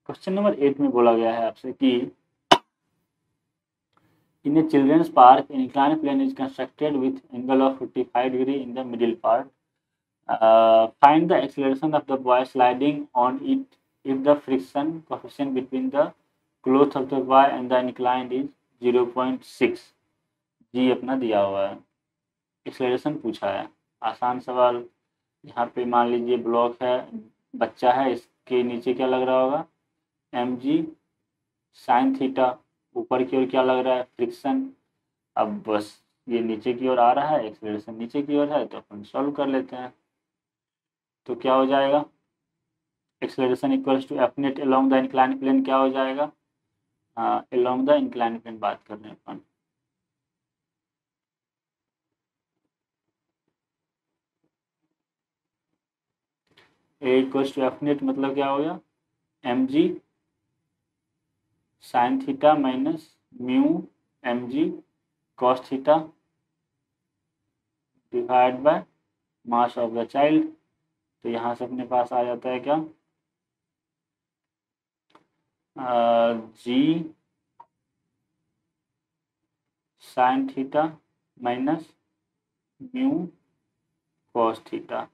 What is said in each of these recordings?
Question number 8 में बोला गया है आपसे कि in a children's park an inclined plane is constructed with angle of 55 degree in the middle part. Find the acceleration of the boy sliding on it if the friction coefficient between the cloth of the boy and the inclined is 0.6. जी अपना दिया हुआ है, acceleration पूछा है, आसान सवाल। यहाँ पे मान लीजिए ब्लॉक है, बच्चा है, इसके नीचे क्या लग रहा होगा, mg साइन थीटा, ऊपर की ओर क्या लग रहा है, फ्रिक्शन। अब बस ये नीचे की ओर आ रहा है, एक्सेलरेशन नीचे की ओर है, तो अपन सॉल्व कर लेते हैं। तो क्या हो जाएगा, acceleration equals to F net along the incline plane, क्या हो जाएगा, अलोंग द इंक्लाइन प्लेन बात कर रहे हैं अपन। A equals to F net मतलब क्या हो गया, M G sine theta minus mu M G cos theta divide by mass of the child. तो यहाँ से अपने पास आ जाता है क्या, G sine theta minus mu cos theta.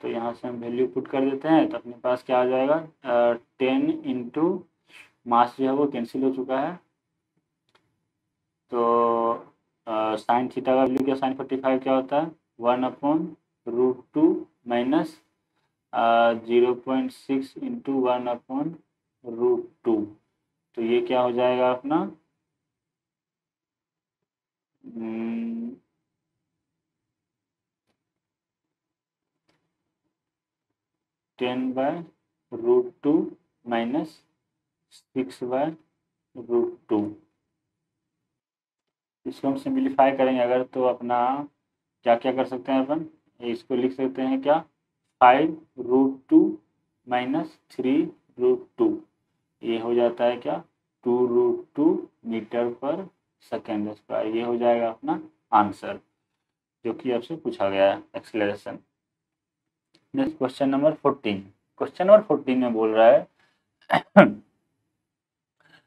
तो यहाँ से हम वैल्यू पुट कर देते हैं, तो अपने पास क्या आ जाएगा, 10 इंटू मास जो है वो कैंसिल हो चुका है, तो साइन थीटा का वैल्यू क्या, साइन 45 क्या होता है, 1/√2 माइनस 0.6 इंटू 1/√2। तो ये क्या हो जाएगा अपना 10/√2 माइनस 6/√2। इसको हम सिंप्लीफाई करेंगे अगर, तो अपना क्या क्या कर सकते हैं अपन, इसको लिख सकते हैं क्या, 5√2 माइनस 3√2, ये हो जाता है क्या, 2√2 मीटर पर सेकेंड स्क्वायर। ये हो जाएगा अपना आंसर जो कि आपसे पूछा गया है, acceleration. Next question number 14। Question number 14 में बोल रहा है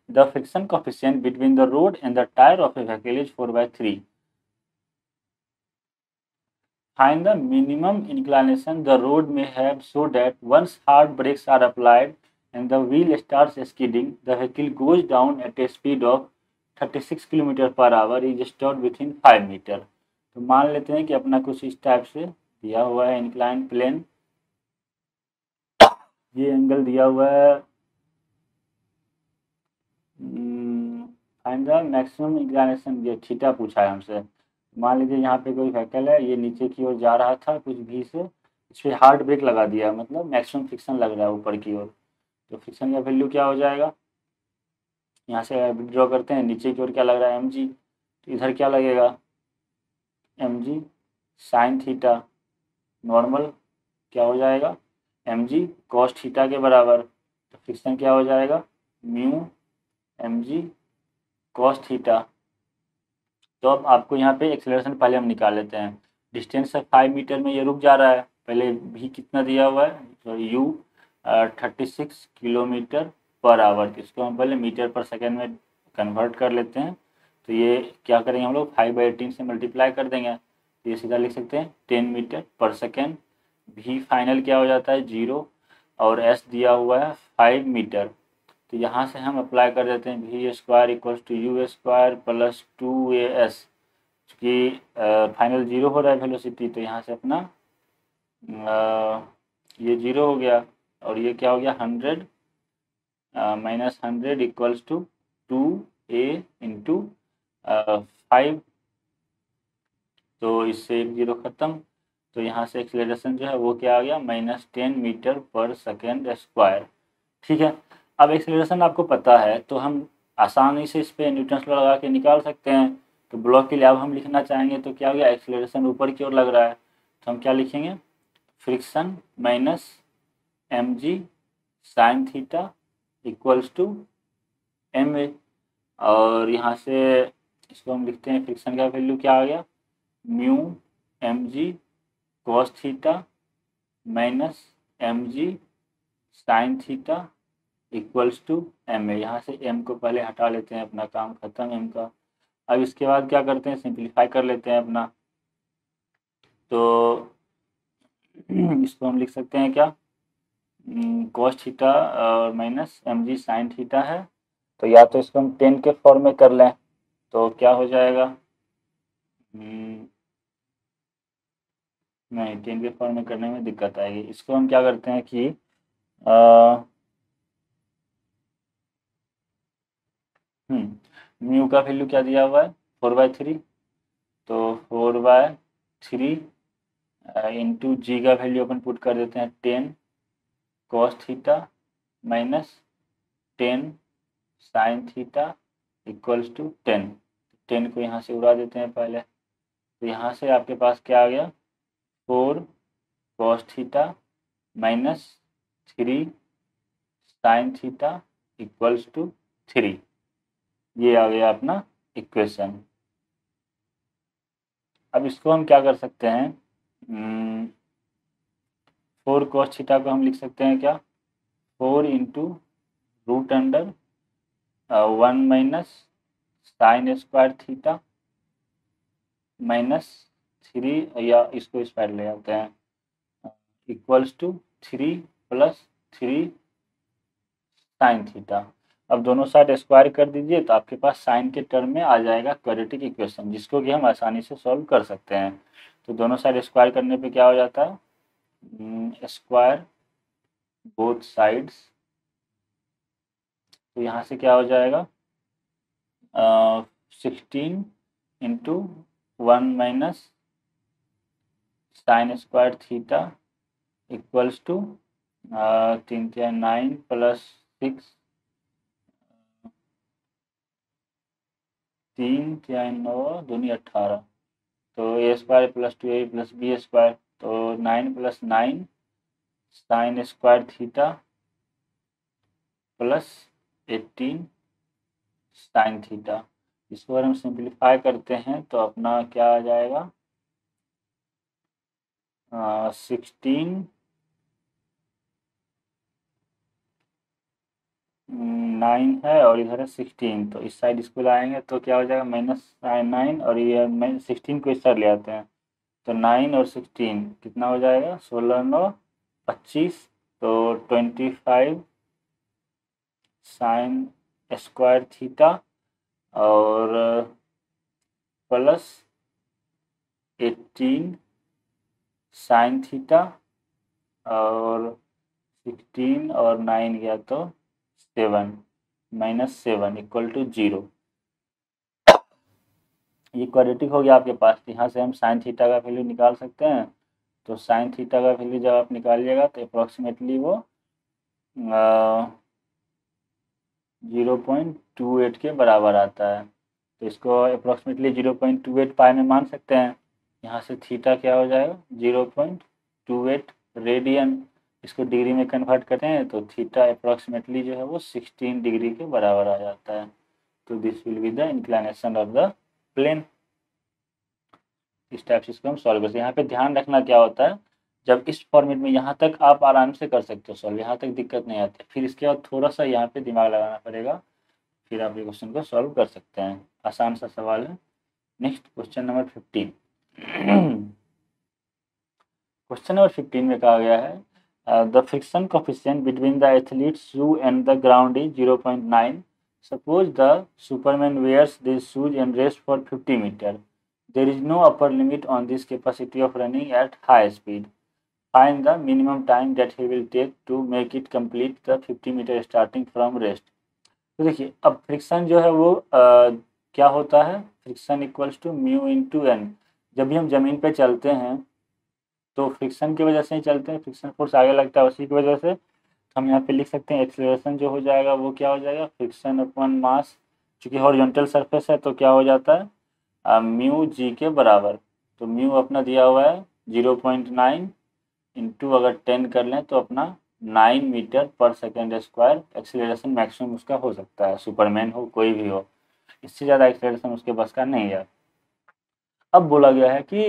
the friction coefficient between the road and the tire of a vehicle is 4/3. Find the minimum inclination the road may have so that once hard brakes are applied and the wheel starts skidding, the vehicle goes down at a speed of 36 km/h is stopped within 5 metre. तो मान लेते हैं कि अपना कुछ इस type से दिया हुआ है इंक्लाइन प्लेन, ये एंगल दिया हुआ है, फाइंड द मैक्सिमम इंक्लिनेशन, ये थीटा पूछा है हमसे। मान लीजिए यहाँ पे कोई व्हीकल है, ये नीचे की ओर जा रहा था कुछ भी से, इस पर हार्ड ब्रेक लगा दिया, मतलब मैक्सिमम फ्रिक्शन लग रहा है ऊपर की ओर। तो फ्रिक्शन का वैल्यू क्या हो जाएगा, यहाँ से ड्रॉ करते हैं, नीचे की ओर क्या लग रहा है, mg, तो इधर क्या लगेगा, mg साइन थीटा नॉर्मल क्या हो जाएगा, mg कॉस थीटा के बराबर। तो फ्रिक्शन क्या हो जाएगा, म्यू mg कॉस थीटा। तो अब आपको यहाँ पे एक्सेलरेशन पहले हम निकाल लेते हैं। डिस्टेंस है 5 मीटर में, ये रुक जा रहा है, पहले भी कितना दिया हुआ है, तो u 36 km/h, इसको हम पहले मीटर पर सेकेंड में कन्वर्ट कर लेते हैं। तो ये क्या करेंगे हम लोग, 5/18 से मल्टीप्लाई कर देंगे, तो ये सीधा लिख सकते हैं 10 मीटर पर सेकेंड। v फाइनल क्या हो जाता है 0, और s दिया हुआ है 5 मीटर। तो यहाँ से हम अप्लाई कर देते हैं V square equals to U square plus 2as, चूँकि फाइनल 0 हो रहा है वेलोसिटी, तो यहाँ से अपना ये 0 हो गया, और ये क्या हो गया 100 minus 100 equals to 2a into 5। तो इससे एक 0 ख़त्म, तो यहाँ से एक्सेलरेशन जो है वो क्या आ गया, -10 मीटर पर सेकेंड स्क्वायर। ठीक है, अब एक्सेलरेशन आपको पता है तो हम आसानी से इस पर न्यूटन्स लॉ लगा के निकाल सकते हैं। तो ब्लॉक के लिए अब हम लिखना चाहेंगे तो क्या हो गया, एक्सेलरेशन ऊपर की ओर लग रहा है, तो हम क्या लिखेंगे, friction minus mg sine theta equals to ma। और यहाँ से इसको हम लिखते हैं, फ्रिक्शन का वैल्यू क्या आ गया, mu mg cos theta minus mg sine theta equals to ma। यहाँ से m को पहले हटा लेते हैं, अपना काम खत्म m का। अब इसके बाद क्या करते हैं, सिंप्लीफाई कर लेते हैं अपना। तो इसको हम लिख सकते हैं क्या, कॉस थीटा और माइनस mg साइन थीटा है। तो या तो इसको हम 10 के फॉर्म में कर लें तो क्या हो जाएगा, नहीं 10 के फॉर्म में करने में दिक्कत आएगी। इसको हम क्या करते हैं कि म्यू का वैल्यू क्या दिया हुआ है 4/3, तो 4/3 इंटू जी का वैल्यू अपन पुट कर देते हैं 10 cos theta minus 10 sine theta equals to 10 को यहाँ से उड़ा देते हैं पहले। तो यहाँ से आपके पास क्या आ गया, 4 cos theta minus 3 sine theta equals to 3। ये आ गया अपना इक्वेशन। अब इसको हम क्या कर सकते हैं, 4 कॉस थीटा को हम लिख सकते हैं क्या, 4 into root under 1 minus sine square theta minus 3, या इसको इस साइड ले आते हैं, equals to 3 plus 3 sine theta. अब दोनों साइड स्क्वायर कर दीजिए तो आपके पास साइन के टर्म में आ जाएगा क्वाड्रेटिक इक्वेशन, जिसको कि हम आसानी से सॉल्व कर सकते हैं। तो दोनों साइड स्क्वायर करने पे क्या हो जाता है, स्क्वायर बोथ साइड्स। तो यहाँ से क्या हो जाएगा, 16 into 1 minus sine square theta equals to 3 9 plus 6 3 9 दूनी 18, तो a square plus 2a plus B square, तो 9 plus 9 sine square theta plus 18 sine theta. इसको अगर हम सिंप्लीफाई करते हैं तो अपना क्या आ जाएगा, 16 9 है और इधर है 16, तो इस साइड इसको लाएंगे तो क्या हो जाएगा -9, और ये 16 को इस साइड ले आते हैं तो 9 और 16 कितना हो जाएगा, 16 9 25, तो 25 साइन स्क्वायर थीटा और प्लस 18 साइन थीटा, और 16 और 9 गया तो 7 -7 इक्वल टू 0। ये क्वाड्रेटिक हो गया आपके पास। यहाँ से हम साइन थीटा का वैल्यू निकाल सकते हैं। तो साइन थीटा का वैल्यू जब आप निकालिएगा तो अप्रॉक्सीमेटली वो 0.28 के बराबर आता है। तो इसको अप्रॉक्सीमेटली 0.28 पाई में मान सकते हैं। यहाँ से थीटा क्या हो जाएगा, 0.28 रेडियन। इसको डिग्री में कन्वर्ट करते हैं तो थीटा अप्रॉक्सीमेटली जो है वो 16 डिग्री के बराबर आ जाता है। तो this will be the inclination of the plane. इस टाइप से इसको हम सॉल्व करते हैं। यहाँ पे ध्यान रखना क्या होता है, जब इस फॉर्मेट में यहाँ तक आप आराम से कर सकते हो सॉल्व, यहाँ तक दिक्कत नहीं आती। फिर इसके बाद थोड़ा सा यहाँ पे दिमाग लगाना पड़ेगा, फिर आप ये क्वेश्चन को सॉल्व कर सकते हैं। आसान सा सवाल है। Next question number 15। Question number 15 में कहा गया है the friction coefficient between the athlete shoe and the ground is 0.9। Suppose the superman wears this shoes and rest for 50 metre. There is no upper limit on this capacity of running at high speed. Find the minimum time that he will take to make it complete the 50 meter starting from rest. तो देखिए अब friction जो है वो क्या होता है, friction equals to mu into N. जब भी हम ज़मीन पे चलते हैं तो फ्रिक्शन की वजह से ही चलते हैं, फ्रिक्शन फोर्स आगे लगता है, उसी की वजह से हम यहाँ पे लिख सकते हैं एक्सेलरेशन जो हो जाएगा वो क्या हो जाएगा, फ्रिक्शन अपॉन मास। चूँकि हॉरिजॉन्टल सरफेस है तो क्या हो जाता है, म्यू जी के बराबर। तो म्यू अपना दिया हुआ है 0.9 इंटू अगर 10 कर लें तो अपना 9 मीटर पर सेकेंड स्क्वायर एक्सीलरेशन मैक्सिमम उसका हो सकता है, सुपरमैन हो कोई भी हो, इससे ज़्यादा एक्सीलरेशन उसके बस का नहीं है। अब बोला गया है कि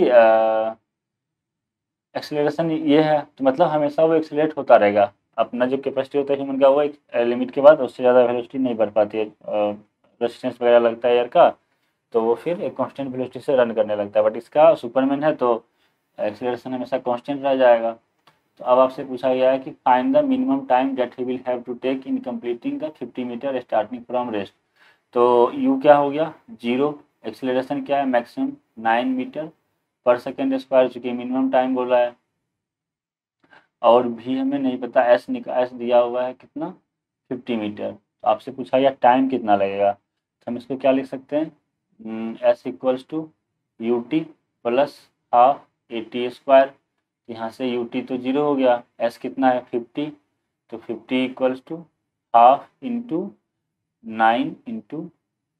एक्सीलरेशन ये है तो मतलब हमेशा वो एक्सीलरेट होता रहेगा, अपना जो कैपेसिटी होता है ह्यूमन का वो एक लिमिट के बाद उससे ज़्यादा वेलोसिटी नहीं बढ़ पाती है, रेजिस्टेंस वगैरह लगता है एयर का, तो वो फिर एक कांस्टेंट वेलोसिटी से रन करने लगता है। बट इसका सुपरमैन है तो एक्सीलरेशन हमेशा कांस्टेंट रह जाएगा। तो अब आपसे पूछा गया है कि find the minimum time that he will have to take in completing the 50 metre starting from rest. तो यू क्या हो गया 0, एक्सीलरेशन क्या है मैक्सिमम 9 मीटर पर सेकेंड स्क्वायर, चूँकि मिनिमम टाइम बोला है, और भी हमें नहीं पता, एस दिया हुआ है कितना 50 मीटर। तो आपसे पूछा गया टाइम कितना लगेगा, तो हम इसको क्या लिख सकते हैं, S equals to U T plus half A T square. यहाँ से यू टी तो 0 हो गया, एस कितना है 50, तो 50 equals to half into 9 into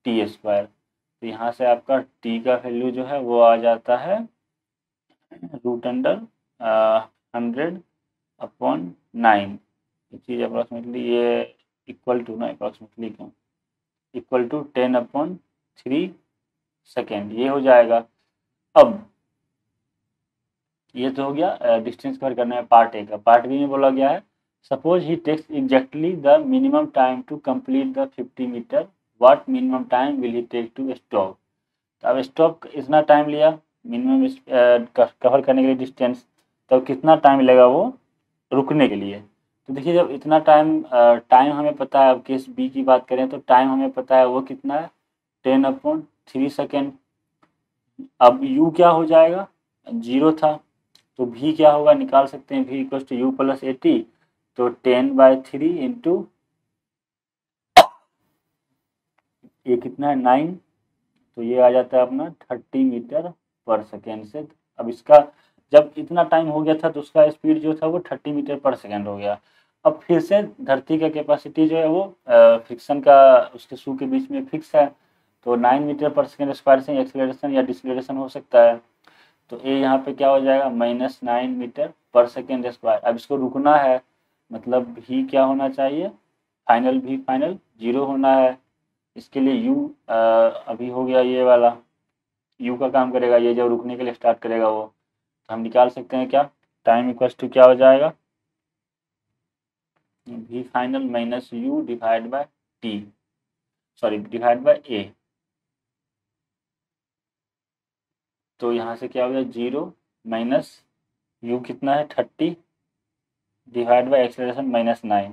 T square. तो यहाँ से आपका टी का वैल्यू जो है वो आ जाता है रूट अंडर 100 अपॉन 9। ये चीज़ अप्रोक्सीमेटली ये इक्वल टू ना अप्रोक्सीमेटली क्यों इक्वल टू 10/3 सेकेंड ये हो जाएगा। अब ये तो हो गया डिस्टेंस कवर करने में पार्ट ए का। पार्ट बी में बोला गया है suppose he takes exactly the minimum time to complete the 50 metre, what minimum time will he take to stop. तो अब स्टॉप इतना टाइम लिया मिनिमम कवर करने के लिए डिस्टेंस, तो कितना टाइम लगेगा वो रुकने के लिए। तो देखिए जब इतना टाइम हमें पता है, अब केस बी की बात करें तो टाइम हमें पता है वो कितना है 10/3 सेकेंड। अब यू क्या हो जाएगा 0 था, तो भी क्या होगा निकाल सकते हैं, भी इक्वल टू यू प्लस 80, तो 10/3 इंटू ये कितना है 9, तो ये आ जाता है अपना 30 मीटर पर सेकेंड से। अब इसका जब इतना टाइम हो गया था तो उसका स्पीड जो था वो 30 मीटर पर सेकेंड हो गया। अब फिर से धरती का कैपेसिटी जो है वो फ्रिक्शन का उसके शू के बीच में फिक्स है, तो 9 मीटर पर सेकेंड स्क्वायर से एक्सीलरेशन या डिसलेरेशन हो सकता है। तो ये यहाँ पे क्या हो जाएगा -9 मीटर पर सेकेंड स्क्वायर। अब इसको रुकना है, मतलब भी क्या होना चाहिए फाइनल भी फाइनल 0 होना है। इसके लिए यू अभी हो गया ये वाला, यू का काम करेगा ये जब रुकने के लिए स्टार्ट करेगा वो, तो हम निकाल सकते हैं क्या टाइम इक्वल्स टू क्या हो जाएगा V final minus U divide by T, sorry divide by A. तो यहाँ से क्या हो गया 0 माइनस यू कितना है 30 डिवाइड बाय एक्सेलरेशन -9।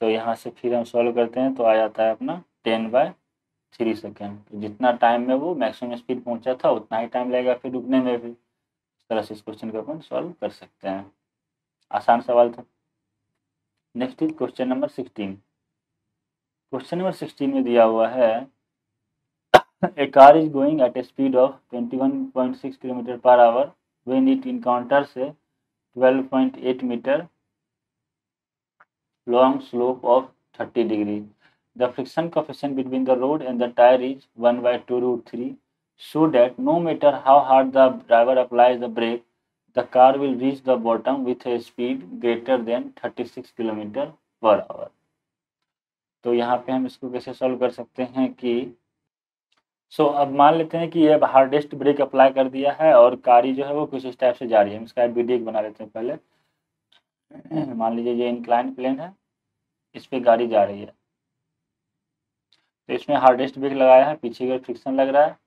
तो यहाँ से फिर हम सॉल्व करते हैं तो आ जाता है अपना 10/3 सेकेंड। तो जितना टाइम में वो मैक्सिमम स्पीड पहुँचा था उतना ही टाइम लगेगा फिर रुकने में भी। इस तरह से इस क्वेश्चन को अपन सॉल्व कर सकते हैं, आसान सवाल था। Next is question number 16। Question number 16 में दिया हुआ है a car is going at a speed of 21.6 km per hour when it encounters a 12.8 meter long slope of 30 degree. The friction coefficient between the road and the tire is 1/2√3, so that no matter how hard the driver applies the brake, the car will reach the bottom with a speed greater than 36 km per hour. तो यहाँ पे हम इसको कैसे solve कर सकते हैं कि अब मान लेते हैं कि ये हार्डेस्ट ब्रेक अप्लाई कर दिया है और गाड़ी जो है वो कुछ इस टाइप से जा रही है। हम इसका वीडियो बना लेते हैं पहले। मान लीजिए ये इंक्लाइन प्लेन है, इस पे गाड़ी जा रही है, तो इसमें हार्डेस्ट ब्रेक लगाया है, पीछे का फ्रिक्शन लग रहा है,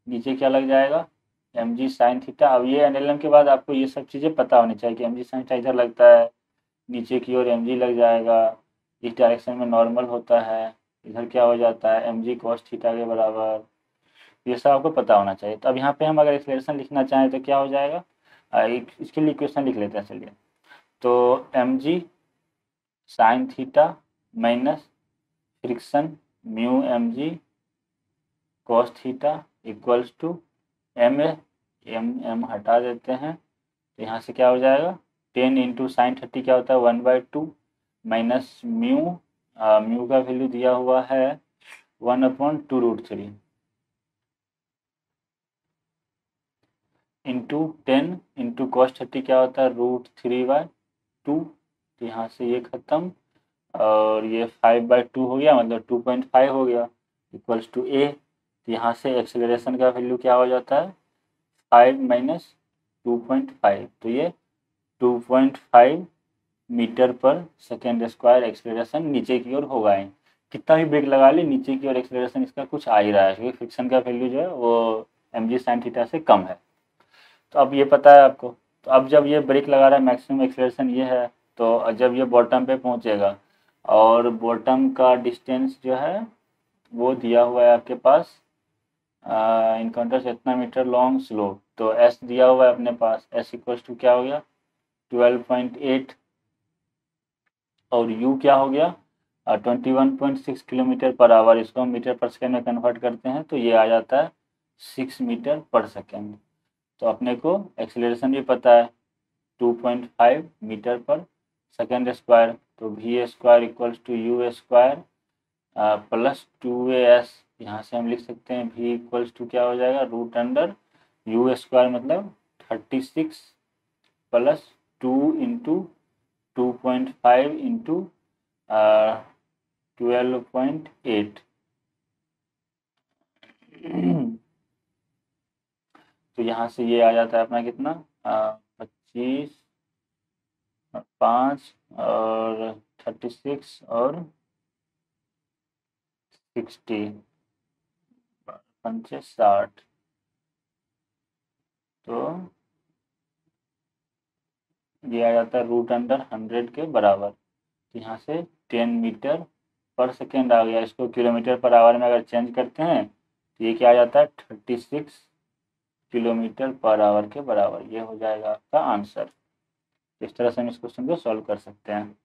नीचे क्या लग जाएगा mg sin थीटा। अब ये एनएलएम के बाद आपको ये सब चीज़ें पता होनी चाहिए कि mg sin थीटा इधर लगता है, नीचे की ओर mg लग जाएगा, इस डायरेक्शन में नॉर्मल होता है, इधर क्या हो जाता है mg cos थीटा के बराबर, ये सब आपको पता होना चाहिए। तो अब यहाँ पे हम अगर एक्सलेशन लिखना चाहें तो क्या हो जाएगा, इसके लिए इक्वेशन लिख लेते हैं चलिए। तो mg sin theta minus friction mu mg cos theta equals to M हटा देते हैं, तो यहाँ से क्या हो जाएगा 10 इंटू साइन 30 क्या होता है 1/2 माइनस म्यू का वैल्यू दिया हुआ है 1/2√3 इंटू 10 इंटू cos 30 क्या होता है √3/2 तो यहाँ से ये ख़त्म, और ये 5/2 हो गया, मतलब 2.5 हो गया, इक्वल्स टू ए। तो यहाँ से एक्सेलरेशन का वैल्यू क्या हो जाता है, 5 माइनस 2.5, तो ये 2.5 मीटर पर सेकेंड स्क्वायर एक्सेलरेशन नीचे की ओर होगा। कितना भी ब्रेक लगा ले, नीचे की ओर एक्सेलरेशन इसका कुछ आ ही रहा है, क्योंकि फ्रिक्शन का वैल्यू जो है वो mg sin थीटा से कम है। तो अब ये पता है आपको। तो अब जब ये ब्रेक लगा रहा है, मैक्सिमम एक्सेलरेशन ये है, तो जब ये बॉटम पे पहुंचेगा, और बॉटम का डिस्टेंस जो है वो दिया हुआ है आपके पास, इनकाउंटर्स इतना मीटर लॉन्ग स्लो, तो एस दिया हुआ है अपने पास, एस इक्वल्स टू क्या हो गया 12.8, और यू क्या हो गया 21.6 किलोमीटर पर आवर। इसको हम मीटर पर सेकेंड में कन्वर्ट करते हैं तो ये आ जाता है 6 मीटर पर सेकेंड। तो अपने को एक्सेलरेशन भी पता है 2.5 मीटर पर सेकेंड स्क्वायर, तो V square equals to U square plus 2as, यहाँ से हम लिख सकते हैं v इक्वल्स टू क्या हो जाएगा रूट अंडर यू स्क्वायर, मतलब 36 प्लस 2 इंटू 2.5 इंटू 12.8। तो यहाँ से ये आ जाता है अपना कितना 25 और 5 और 36 और 60, 60, तो ये आ जाता है रूट अंडर 100 के बराबर। तो यहाँ से 10 मीटर पर सेकेंड आ गया। इसको किलोमीटर पर आवर में अगर चेंज करते हैं तो ये क्या आ जाता है 36 किलोमीटर पर आवर के बराबर। ये हो जाएगा आपका आंसर। इस तरह से हम इस क्वेश्चन को सॉल्व कर सकते हैं।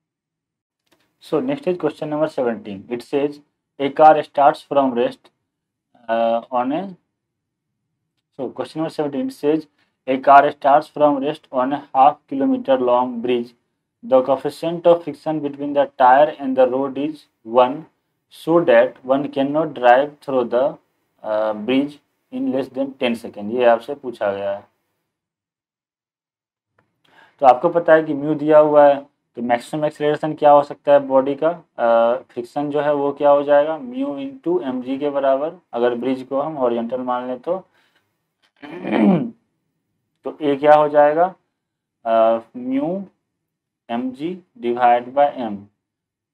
So next is question number 17। It says A car starts from rest on A question number 17 says a car starts from rest on a half kilometer long bridge. The coefficient of friction between the tire and the road is 1, so that one cannot drive through the bridge in less than 10 seconds. ये आपसे पूछा गया है। तो आपको पता है कि म्यू दिया हुआ है, तो मैक्सिमम एक्सेलरेशन क्या हो सकता है बॉडी का, फ्रिक्शन जो है वो क्या हो जाएगा म्यू इंटू एम जी के बराबर, अगर ब्रिज को हम हॉरिजॉन्टल मान लें तो। तो ए क्या हो जाएगा mu M G divide by M,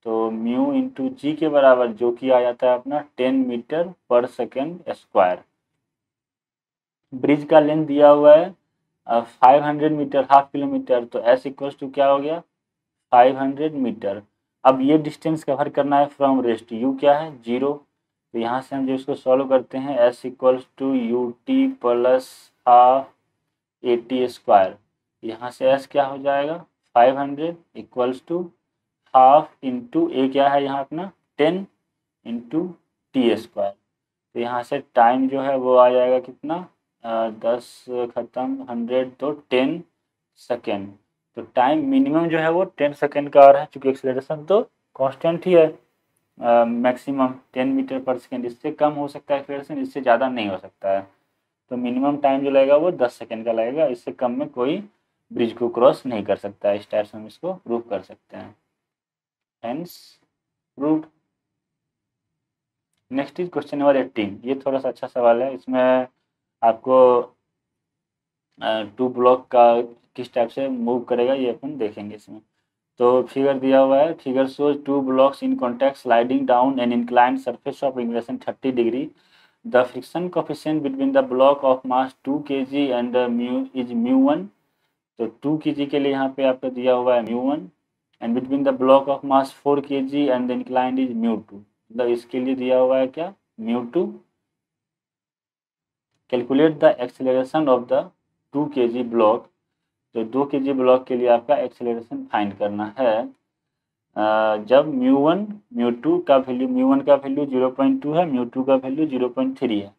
तो म्यू इंटू जी के बराबर, जो कि आ जाता है अपना 10 मीटर पर सेकेंड स्क्वायर। ब्रिज का लेंथ दिया हुआ है 500 मीटर, हाफ किलोमीटर, तो एस इक्वल्स टू क्या हो गया 500 मीटर। अब ये डिस्टेंस कवर करना है फ्रॉम रेस्ट, यू क्या है 0, तो यहाँ से हम जो इसको सॉल्व करते हैं S equals to U T plus half 80 square. यहाँ से एस क्या हो जाएगा 500 equals to half into A क्या है यहाँ अपना 10 इंटू टी स्क्वायर। तो यहाँ से टाइम जो है वो आ जाएगा कितना 10 ख़त्म 100, तो 10 सेकेंड। तो टाइम मिनिमम जो है वो 10 सेकेंड का आ रहा है, चूँकि एक्सेलरेशन तो कांस्टेंट ही है मैक्सिमम 10 मीटर पर सेकेंड। इससे कम हो सकता है एक्सेलरेशन, इससे ज़्यादा नहीं हो सकता है। तो मिनिमम टाइम जो लगेगा वो 10 सेकेंड का लगेगा, इससे कम में कोई ब्रिज को क्रॉस नहीं कर सकता है। इस टाइप से हम इसको प्रूव कर सकते हैं, hence proved. Next is question number 18। ये थोड़ा सा अच्छा सवाल है, इसमें आपको 2 ब्लॉक का किस टाइप से मूव करेगा ये अपन देखेंगे इसमें। तो फिगर दिया हुआ है, figure shows 2 blocks in contact sliding down an inclined surface of inclination 30 degree. The friction coefficient between the block of mass 2 kg and mu is mu1। तो 2 kg के लिए यहाँ पे आपका दिया हुआ है mu1, and between the block of mass 4 kg and the inclined is mu2। मतलब इसके लिए दिया हुआ है क्या mu2। Calculate the acceleration of the 2 kg block. तो 2 kg ब्लॉक के लिए आपका एक्सेलरेशन फाइंड करना है जब mu1 mu2 का वैल्यू, mu1 का वैल्यू 0.2 है, mu2 का वैल्यू 0.3 है।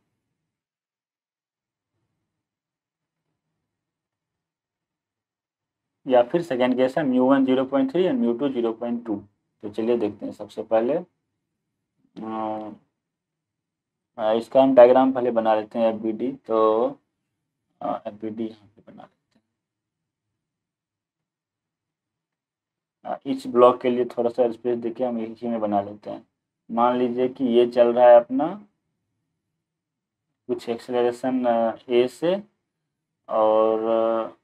या फिर सेकेंड केस है mu1 0.3 और mu2 0.2। तो चलिए देखते हैं। सबसे पहले इसका हम डायग्राम पहले बना लेते हैं FBD। तो FBD यहाँ पे बना लेते हैं। इस ब्लॉक के लिए थोड़ा सा स्पेस देके हम एक ही में बना लेते हैं। मान लीजिए कि ये चल रहा है अपना कुछ एक्सेलरेशन ए से, और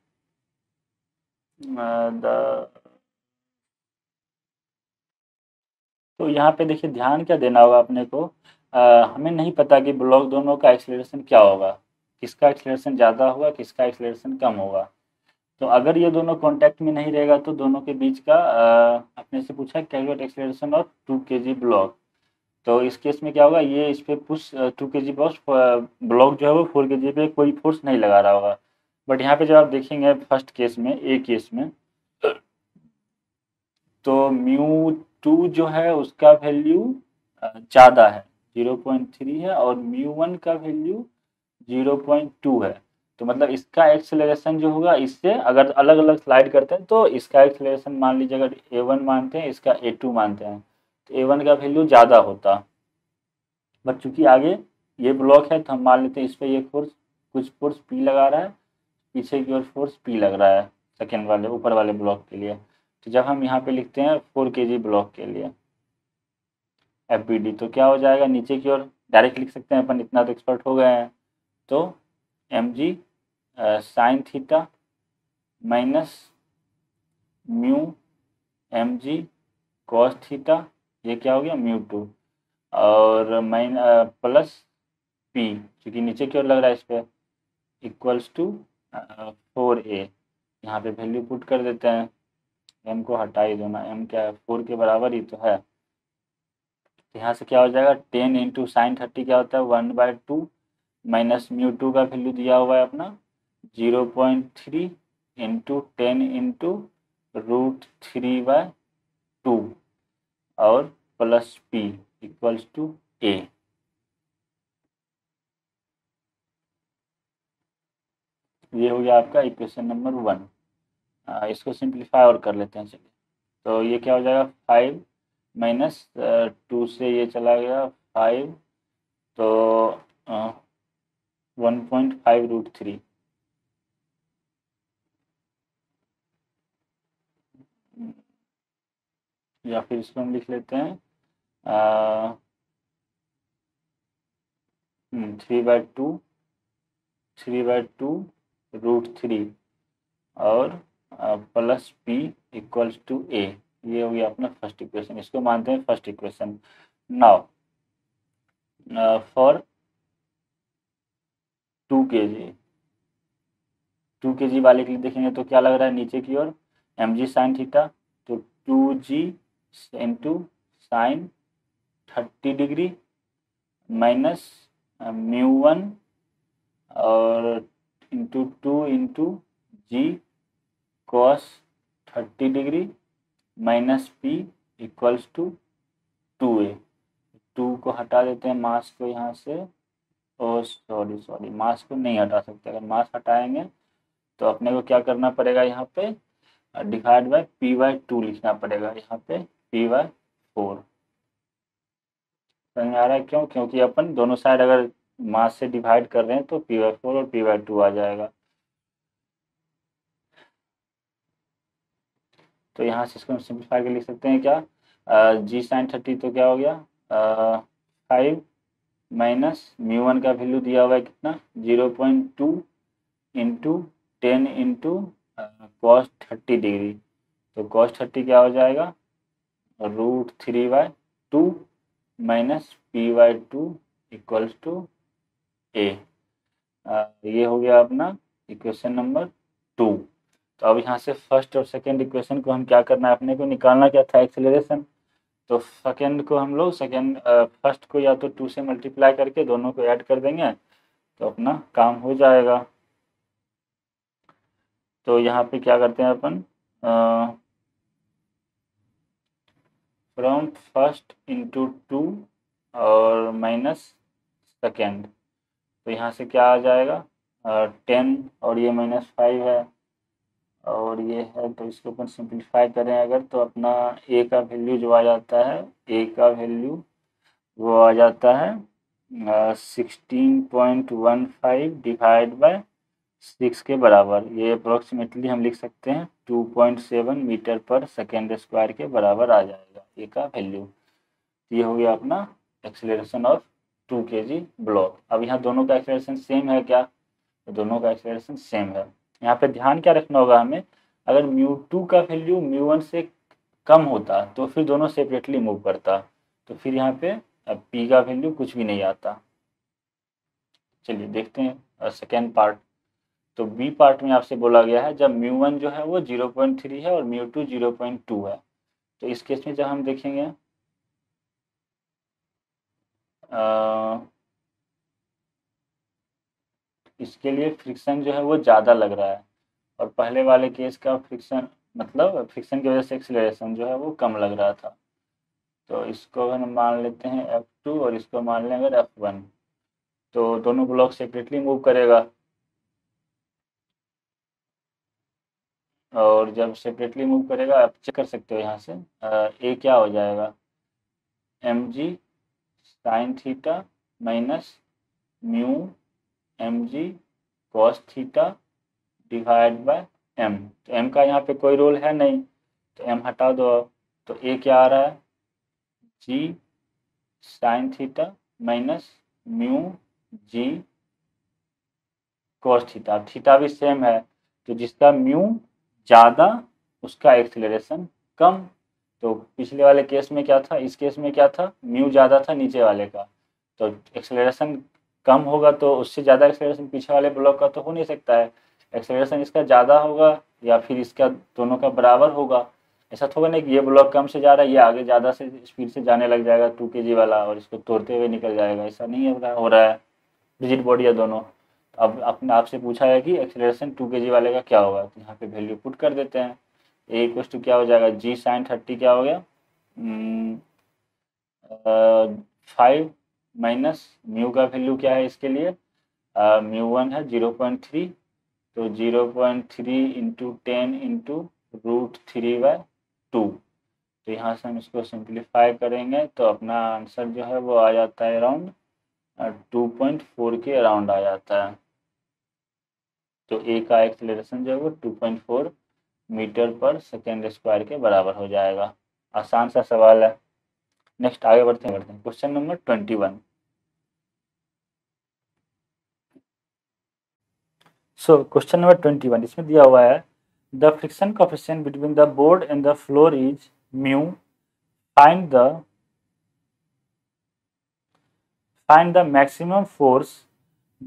तो यहाँ पे देखिए ध्यान क्या देना होगा अपने को, हमें नहीं पता कि ब्लॉक दोनों का एक्सेलरेशन क्या होगा, किसका एक्सेलरेशन ज़्यादा होगा, किसका एक्सेलरेशन कम होगा। तो अगर ये दोनों कांटेक्ट में नहीं रहेगा तो दोनों के बीच का अपने से पूछा calculate acceleration of 2 kg block. तो इस केस में क्या होगा, ये इस पे पुश 2 kg ब्लॉक जो है वो 4 kg पे कोई फोर्स नहीं लगा रहा होगा। बट यहाँ पे जब आप देखेंगे फर्स्ट केस में, ए केस में, तो μ2 जो है उसका वैल्यू ज़्यादा है, 0.3 है, और μ1 का वैल्यू 0.2 है। तो मतलब इसका एक्सेलरेशन जो होगा, इससे अगर अलग अलग स्लाइड करते हैं तो इसका एक्सेलरेशन मान लीजिए अगर a1 मानते हैं, इसका a2 मानते हैं, तो a1 का वैल्यू ज़्यादा होता। बट चूंकि आगे ये ब्लॉक है तो हम मान लेते हैं इस पर ये फोर्स, कुछ फोर्स P लगा रहा है, पीछे की ओर फोर्स P लग रहा है सेकेंड वाले ऊपर वाले ब्लॉक के लिए। तो जब हम यहाँ पे लिखते हैं 4 kg ब्लॉक के लिए FBD, तो क्या हो जाएगा, नीचे की ओर डायरेक्ट लिख सकते हैं अपन, इतना तो एक्सपर्ट हो गए हैं। तो mg sine theta minus mu mg cos theta, ये क्या हो गया μ2, और प्लस p, क्योंकि नीचे की ओर लग रहा है इस पर, इक्वल्स टू 4a। यहाँ पे वैल्यू पुट कर देते हैं, m को हटा ही दो ना, m क्या है 4 के बराबर ही तो है। तो यहाँ से क्या हो जाएगा, 10 इंटू साइन 30 क्या होता है 1/2, माइनस μ2 का वैल्यू दिया हुआ है अपना 0.3 इंटू 10 इंटू √3/2, और plus p equals to a। ये हो गया आपका इक्वेशन नंबर 1। इसको सिंप्लीफाई और कर लेते हैं, चलिए। तो ये क्या हो जाएगा, 5 माइनस 2 से ये चला गया 5, तो 1.5√3, या फिर इसको हम लिख लेते हैं 3/2√3 और plus p equals to a। ये हो गया अपना फर्स्ट इक्वेशन, इसको मानते हैं first equation. Now for 2 kg वाले के लिए देखेंगे तो क्या लग रहा है नीचे की ओर, mg साइन थीटा, तो 2g into sine 30 degree minus μ1 और into 2 into G cos 30 degree minus p equals to 2a। 2 को हटा देते हैं मास को यहाँ से, ओ सॉरी मास को नहीं हटा सकते, अगर मास हटाएंगे तो अपने को क्या करना पड़ेगा, यहाँ पे डिवाइड बाय p/2 लिखना पड़ेगा, यहाँ पे p/4। समझ में आ रहा है क्यों, क्योंकि अपन दोनों साइड अगर मास से डिवाइड कर रहे हैं तो p/4 और p/2 आ जाएगा। तो यहाँ से इसको हम सिंप्लीफाई कर लिख सकते हैं क्या, g साइन 30 तो क्या हो गया 5 माइनस μ1 का वैल्यू दिया हुआ है कितना 0.2 इंटू 10 इंटू कॉस 30 डिग्री, तो कॉस 30 क्या हो जाएगा √3/2 minus p/2 equals to a। ये हो गया अपना इक्वेशन नंबर 2। तो अब यहाँ से फर्स्ट और सेकेंड इक्वेशन को हम क्या करना है, अपने को निकालना क्या था, एक्सेलरेशन। तो सेकेंड को हम लोग फर्स्ट को या तो 2 से मल्टीप्लाई करके दोनों को ऐड कर देंगे तो अपना काम हो जाएगा। तो यहाँ पे क्या करते हैं अपन, फ्रॉम फर्स्ट इंटू 2 और माइनस सेकेंड, तो यहाँ से क्या आ जाएगा 10 और ये -5 है और ये है, तो इसको अपन सिंप्लीफाई करें अगर तो अपना a का वैल्यू जो आ जाता है, a का वैल्यू वो आ जाता है 16.15 डिवाइड बाय 6 के बराबर, ये अप्रोक्सीमेटली हम लिख सकते हैं 2.7 मीटर पर सेकेंड स्क्वायर के बराबर आ जाएगा ए का वैल्यू। ये हो गया अपना एक्सेलरेशन ऑफ 2 kg ब्लॉक। अब यहाँ दोनों का एक्सेलरेशन सेम है क्या? तो दोनों का एक्सेलरेशन सेम है। यहाँ पे ध्यान क्या रखना होगा हमें, अगर μ2 का वैल्यू μ1 से कम होता तो फिर दोनों सेपरेटली मूव करता, तो फिर यहाँ पे अब p का वैल्यू कुछ भी नहीं आता। चलिए देखते हैं सेकेंड पार्ट। तो बी पार्ट में आपसे बोला गया है जब μ1 जो है वो 0.3 है और μ2 0.2 है, तो इस केस में जब हम देखेंगे इसके लिए फ्रिक्शन जो है वो ज़्यादा लग रहा है, और पहले वाले केस का फ्रिक्शन मतलब फ्रिक्शन की वजह से एक्सीलरेशन जो है वो कम लग रहा था। तो इसको हम मान लेते हैं F2 और इसको मान लें अगर F1, तो दोनों ब्लॉक सेपरेटली मूव करेगा, और जब सेपरेटली मूव करेगा आप चेक कर सकते हो यहाँ से ए क्या हो जाएगा, mg sine theta minus mu mg cos theta divide by m। तो m का यहाँ पे कोई रोल है नहीं, तो m हटा दो। तो a क्या आ रहा है, g sign theta minus mu g cos theta. Theta भी सेम है, तो जिसका म्यू ज़्यादा उसका एक्सीलरेशन कम। तो पिछले वाले केस में क्या था, इस केस में क्या था, म्यू ज़्यादा था नीचे वाले का, तो एक्सीलरेशन कम होगा, तो उससे ज़्यादा एक्सीलरेशन पीछे वाले ब्लॉक का तो हो नहीं सकता है। एक्सीलरेशन इसका ज़्यादा होगा या फिर इसका दोनों का बराबर होगा। ऐसा तो होगा नहीं कि ये ब्लॉक कम से जा रहा है, ये आगे ज़्यादा से स्पीड से जाने लग जाएगा 2 kg वाला और इसको तोड़ते हुए निकल जाएगा, ऐसा नहीं हो रहा है। रिजिड बॉडी है दोनों। अब अपने आपसे पूछा है कि एक्सेलरेशन 2 kg वाले का क्या होगा, तो यहाँ पे वैल्यू पुट कर देते हैं। ए इक्वल टू क्या हो जाएगा, जी साइन 30 क्या हो गया 5 माइनस म्यू का वैल्यू क्या है इसके लिए, μ1 है 0.3, तो 0.3 इंटू 10 इंटू √3/2। तो यहाँ से हम इसको सिंप्लीफाई करेंगे तो अपना आंसर जो है वो आ जाता है अराउंड 2.4 के अराउंड आ जाता है। तो ए का एक्सेलरेशन जो है वो 2.4 मीटर पर सेकेंड स्क्वायर के बराबर हो जाएगा। आसान सा सवाल है। नेक्स्ट आगे बढ़ते हैं question number 21। So question number 21 इसमें दिया हुआ है the friction coefficient between the board and the floor is mu, find the maximum force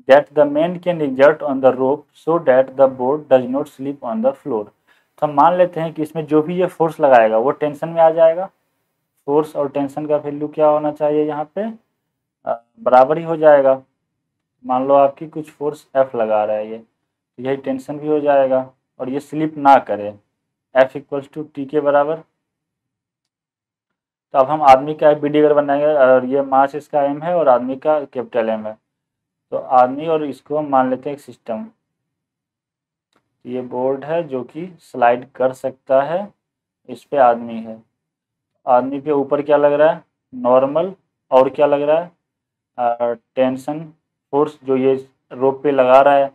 that the man can exert on the rope so that the board does not slip on the floor। तो हम मान लेते हैं कि इसमें जो भी ये फोर्स लगाएगा वो टेंशन में आ जाएगा। फोर्स और टेंशन का वैल्यू क्या होना चाहिए यहाँ पे, बराबर ही हो जाएगा। मान लो आपकी कुछ फोर्स F लगा रहा है ये, तो यही टेंशन भी हो जाएगा और ये स्लिप ना करे, F इक्वल्स टू टी के बराबर। तो अब हम आदमी का बी डी अगर बनाएंगे और ये मास इसका M है और आदमी का कैपिटल M है, तो आदमी और इसको हम मान लेते हैं एक सिस्टम। ये बोर्ड है जो कि स्लाइड कर सकता है, इस पे आदमी है। आदमी के ऊपर क्या लग रहा है, नॉर्मल, और क्या लग रहा है टेंशन फोर्स जो ये रोप पे लगा रहा है,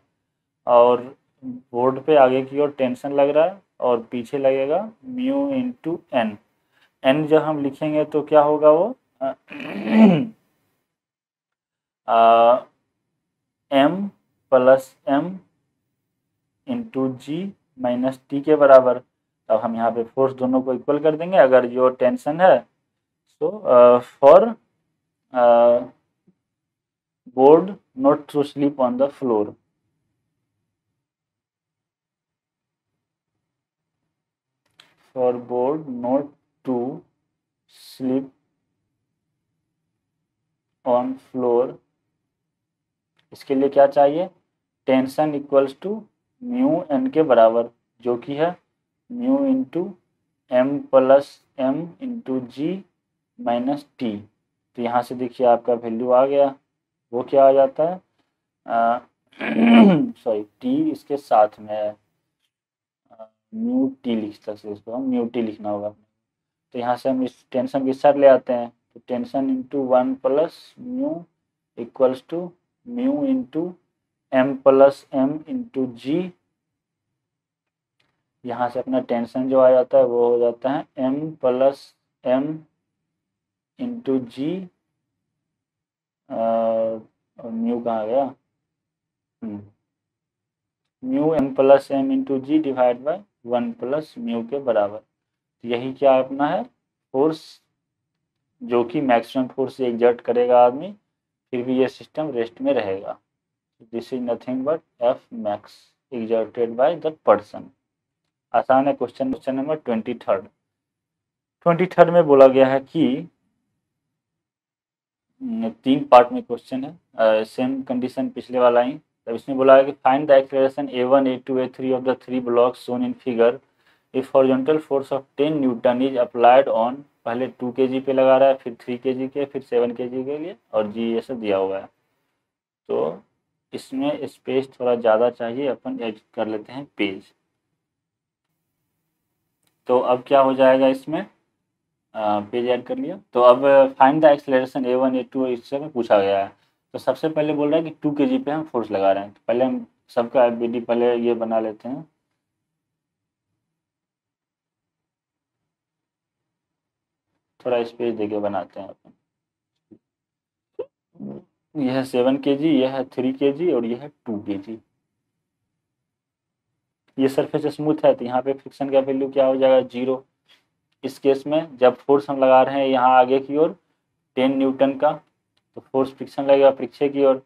और बोर्ड पे आगे की ओर टेंशन लग रहा है और पीछे लगेगा म्यू इंटू एन। एन जब हम लिखेंगे तो क्या होगा वो m plus m into G minus T के बराबर। अब हम यहाँ पे फोर्स दोनों को इक्वल कर देंगे। अगर जो टेंशन है तो for board not to slip on the floor, for board not to slip on floor, इसके लिए क्या चाहिए, tension equals to mu N के बराबर, जो कि है mu into M plus M into G minus T. तो यहाँ से देखिए आपका वैल्यू आ गया, वो क्या आ जाता है सॉरी टी इसके साथ में है, म्यू टी लिख सकते, इसको हम म्यू टी लिखना होगा। तो यहाँ से हम इस टेंशन के साथ ले आते हैं, तो tension into 1 plus mu equals to mu into m plus M into G, यहाँ से अपना टेंशन जो आ जाता है वो हो जाता है m plus M into G, और म्यू कहाँ गया, mu m plus M into G divide by 1 plus mu के बराबर। तो यही क्या अपना है, फोर्स जो कि मैक्सिमम फोर्स एग्जर्ट करेगा आदमी, फिर भी ये सिस्टम रेस्ट में रहेगा। This is nothing but F max exerted by the person. आसान है क्वेश्चन। क्वेश्चन नंबर 23rd में बोला गया है कि 3 पार्ट में क्वेश्चन है, सेम कंडीशन पिछले वाला ही। तब इसमें बोला है कि find the acceleration a1 a2 a3 of the 3 blocks shown in figure if horizontal force of 10 Newton is applied on, पहले 2 kg पे लगा रहा है, फिर 3 kg के, फिर 7 kg के लिए, और जी ये सब दिया हुआ है। तो इसमें स्पेस थोड़ा ज़्यादा चाहिए, अपन ऐड कर लेते हैं पेज। तो अब क्या हो जाएगा इसमें, पेज ऐड कर लिया। तो अब find the acceleration a1 a2 इससे में पूछा गया है। तो सबसे पहले बोल रहा है कि 2 kg पे हम फोर्स लगा रहे हैं। तो पहले हम सबका एफबीडी पहले ये बना लेते हैं। थोड़ा स्पेस देके बनाते हैं अपन। यह है 7 kg, यह है 3 kg और यह है 2 kg। ये सरफेस स्मूथ है तो यहाँ पे फ्रिक्शन का वैल्यू क्या हो जाएगा, 0। इस केस में जब फोर्स हम लगा रहे हैं यहाँ आगे की ओर 10 न्यूटन का, तो फोर्स फ्रिक्शन लगेगा पीछे की ओर।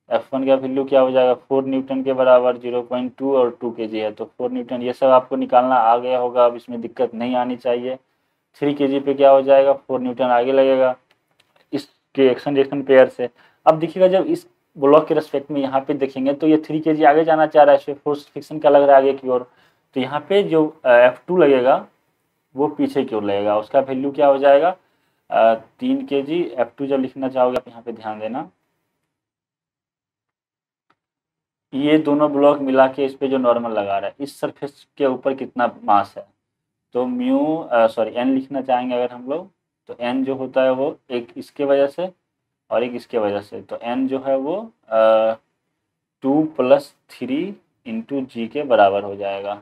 F1 का वैल्यू क्या हो जाएगा, 4 न्यूटन के बराबर, 0.2 और 2 kg है तो 4 न्यूटन। ये सब आपको निकालना आ गया होगा, अब इसमें दिक्कत नहीं आनी चाहिए। 3 kg पे क्या हो जाएगा, 4 न्यूटन आगे लगेगा इसके एक्शन रिएक्शन पेयर से। अब देखिएगा जब इस ब्लॉक के रेस्पेक्ट में यहाँ पे देखेंगे तो ये 3 kg आगे जाना चाह रहा है, इसमें फोर्स फ्रिक्शन का लग रहा है आगे की ओर। तो यहाँ पे जो F2 लगेगा वो पीछे की ओर लगेगा, उसका वैल्यू क्या हो जाएगा, 3 kg। F2 जब लिखना चाहोगे आप यहाँ पे ध्यान देना, ये दोनों ब्लॉक मिला के इस पे जो नॉर्मल लगा रहा है, इस सरफेस के ऊपर कितना मास है। तो म्यू सॉरी एन लिखना चाहेंगे अगर हम लोग, तो एन जो होता है वो एक इसके वजह से और एक इसके वजह से, तो एन जो है वो 2+3 इंटू जी के बराबर हो जाएगा।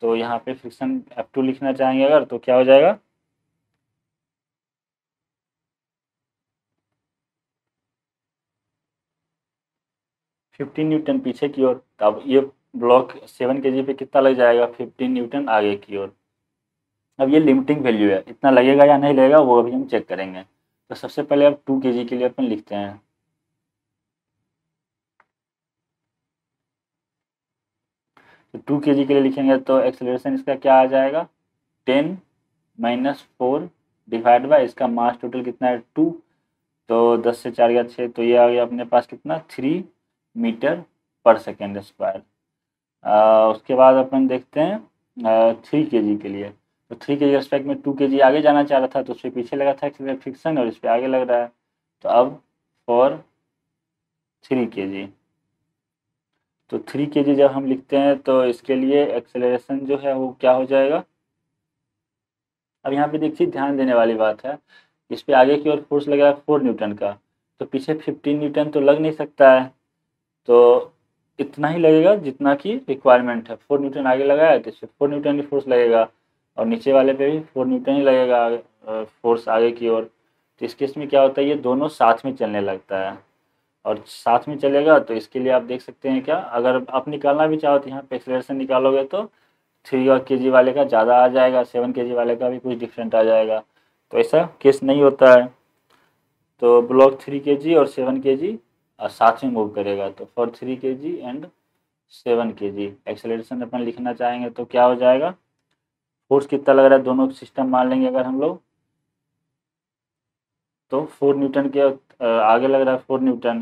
तो यहाँ पे फ्रिक्शन F2 लिखना चाहेंगे अगर, तो क्या हो जाएगा, फिफ्टीन न्यूटन पीछे की ओर। तो अब ये ब्लॉक 7 kg पे कितना लग जाएगा, 15 न्यूटन आगे की ओर। अब ये लिमिटिंग वैल्यू है, इतना लगेगा या नहीं लगेगा वो अभी हम चेक करेंगे। तो सबसे पहले अब 2 kg के लिए अपन लिखते हैं। तो 2 kg के लिए लिखेंगे तो एक्सेलरेशन इसका क्या आ जाएगा, 10 - 4 डिवाइड बाय इसका मास टोटल कितना है 2, तो 10 से 4 गया 6, तो ये आ गया अपने पास कितना 3 मीटर पर सेकेंड स्क्वायर। उसके बाद अपन देखते हैं 3 kg के लिए। तो 3 kg रेस्पेक्ट में 2 kg आगे जाना चाह रहा था तो उस पर पीछे लगा था फ्रिक्शन, और इस पर आगे लग रहा है। तो अब फॉर 3 kg, तो 3 kg जब हम लिखते हैं तो इसके लिए एक्सेलरेशन जो है वो क्या हो जाएगा। अब यहाँ पे देखिए ध्यान देने वाली बात है, इस पे आगे की ओर फोर्स लगा है 4 न्यूटन का, तो पीछे 15 न्यूटन तो लग नहीं सकता है। तो इतना ही लगेगा जितना कि रिक्वायरमेंट है। 4 न्यूटन आगे लगा है तो इससे 4 न्यूटन की फोर्स लगेगा, और नीचे वाले पे भी 4 न्यूटन ही लगेगा फोर्स आगे की ओर। तो इस केस में क्या होता है, ये दोनों साथ में चलने लगता है, और साथ में चलेगा तो इसके लिए आप देख सकते हैं क्या, अगर आप निकालना भी चाहो तो यहाँ पे एक्सेलरेशन निकालोगे तो 3 और kg वाले का ज़्यादा आ जाएगा, 7 kg वाले का भी कुछ डिफरेंट आ जाएगा। तो ऐसा केस नहीं होता है। तो ब्लॉक 3 kg और 7 kg साथ में मूव करेगा, तो for 3 kg and 7 kg acceleration अपन लिखना चाहेंगे तो क्या हो जाएगा, फोर्स कितना लग रहा है दोनों सिस्टम मान लेंगे अगर हम लोग, तो 4 न्यूटन के आगे लग रहा है 4 न्यूटन,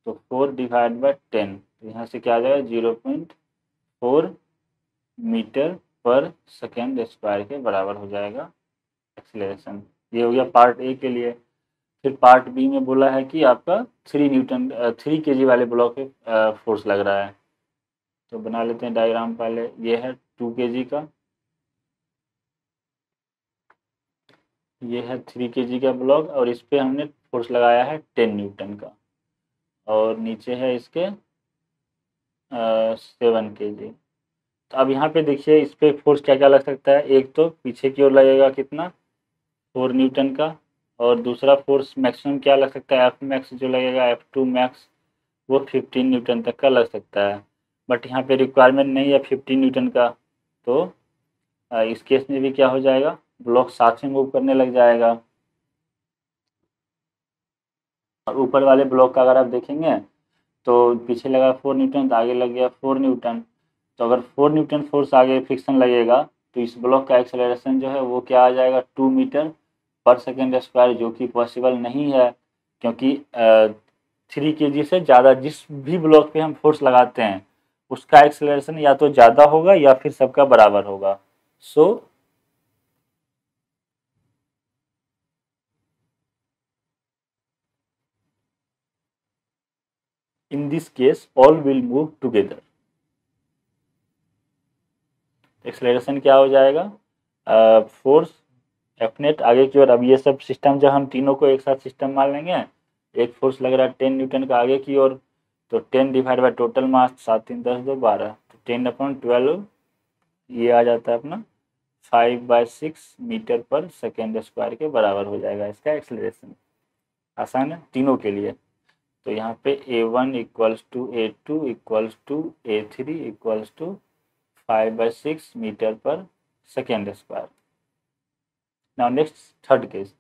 तो 4 डिवाइड बाय 10, तो यहाँ से क्या आ जाएगा 0.4 मीटर पर सेकेंड स्क्वायर के बराबर हो जाएगा एक्सेलरेशन। ये हो गया पार्ट ए के लिए। फिर पार्ट बी में बोला है कि आपका 3 kg वाले ब्लॉक पे फोर्स लग रहा है। तो बना लेते हैं डायग्राम पहले। ये है 2 kg का, ये है 3 kg का ब्लॉक, और इस पे हमने फोर्स लगाया है 10 न्यूटन का, और नीचे है इसके 7 kg। तो अब यहाँ पे देखिए इस पे फोर्स क्या क्या लग सकता है। एक तो पीछे की ओर लगेगा कितना, 4 न्यूटन का। और दूसरा फोर्स मैक्सिमम क्या लग सकता है, एफ मैक्स जो लगेगा, F2 मैक्स, वो 15 न्यूटन तक का लग सकता है। बट यहाँ पे रिक्वायरमेंट नहीं है 15 न्यूटन का। तो इस केस में भी क्या हो जाएगा, ब्लॉक साथ में मूव करने लग जाएगा। और ऊपर वाले ब्लॉक का अगर आप देखेंगे तो पीछे लगा 4 न्यूटन, तो आगे लग गया 4 न्यूटन। तो अगर 4 न्यूटन फोर्स आगे फ्रिक्शन लगेगा तो इस ब्लॉक का एक्सेलरेशन जो है वो क्या आ जाएगा, 2 मीटर पर सेकेंड स्क्वायर, जो कि पॉसिबल नहीं है। क्योंकि 3 kg से ज़्यादा जिस भी ब्लॉक पे हम फोर्स लगाते हैं उसका एक्सेलरेशन या तो ज़्यादा होगा या फिर सबका बराबर होगा। So in this case all will move together. Acceleration क्या हो जाएगा, फोर्स एफ नेट आगे की ओर। अब ये सब सिस्टम जब हम तीनों को एक साथ सिस्टम मान लेंगे, एक फोर्स लग रहा है 10 न्यूटन का आगे की ओर, तो 10 डिवाइड बाई टोटल मास 7 3 10 2 12, तो 10/12 ये आ जाता है अपना 5/6 मीटर पर सेकेंड स्क्वायर के बराबर हो जाएगा इसका एक्सेलरेशन। आसान है तीनों के लिए। तो यहाँ पे A1 equals to A2 equals to A3 equals to 5/6 metre पर second square. Now next third case,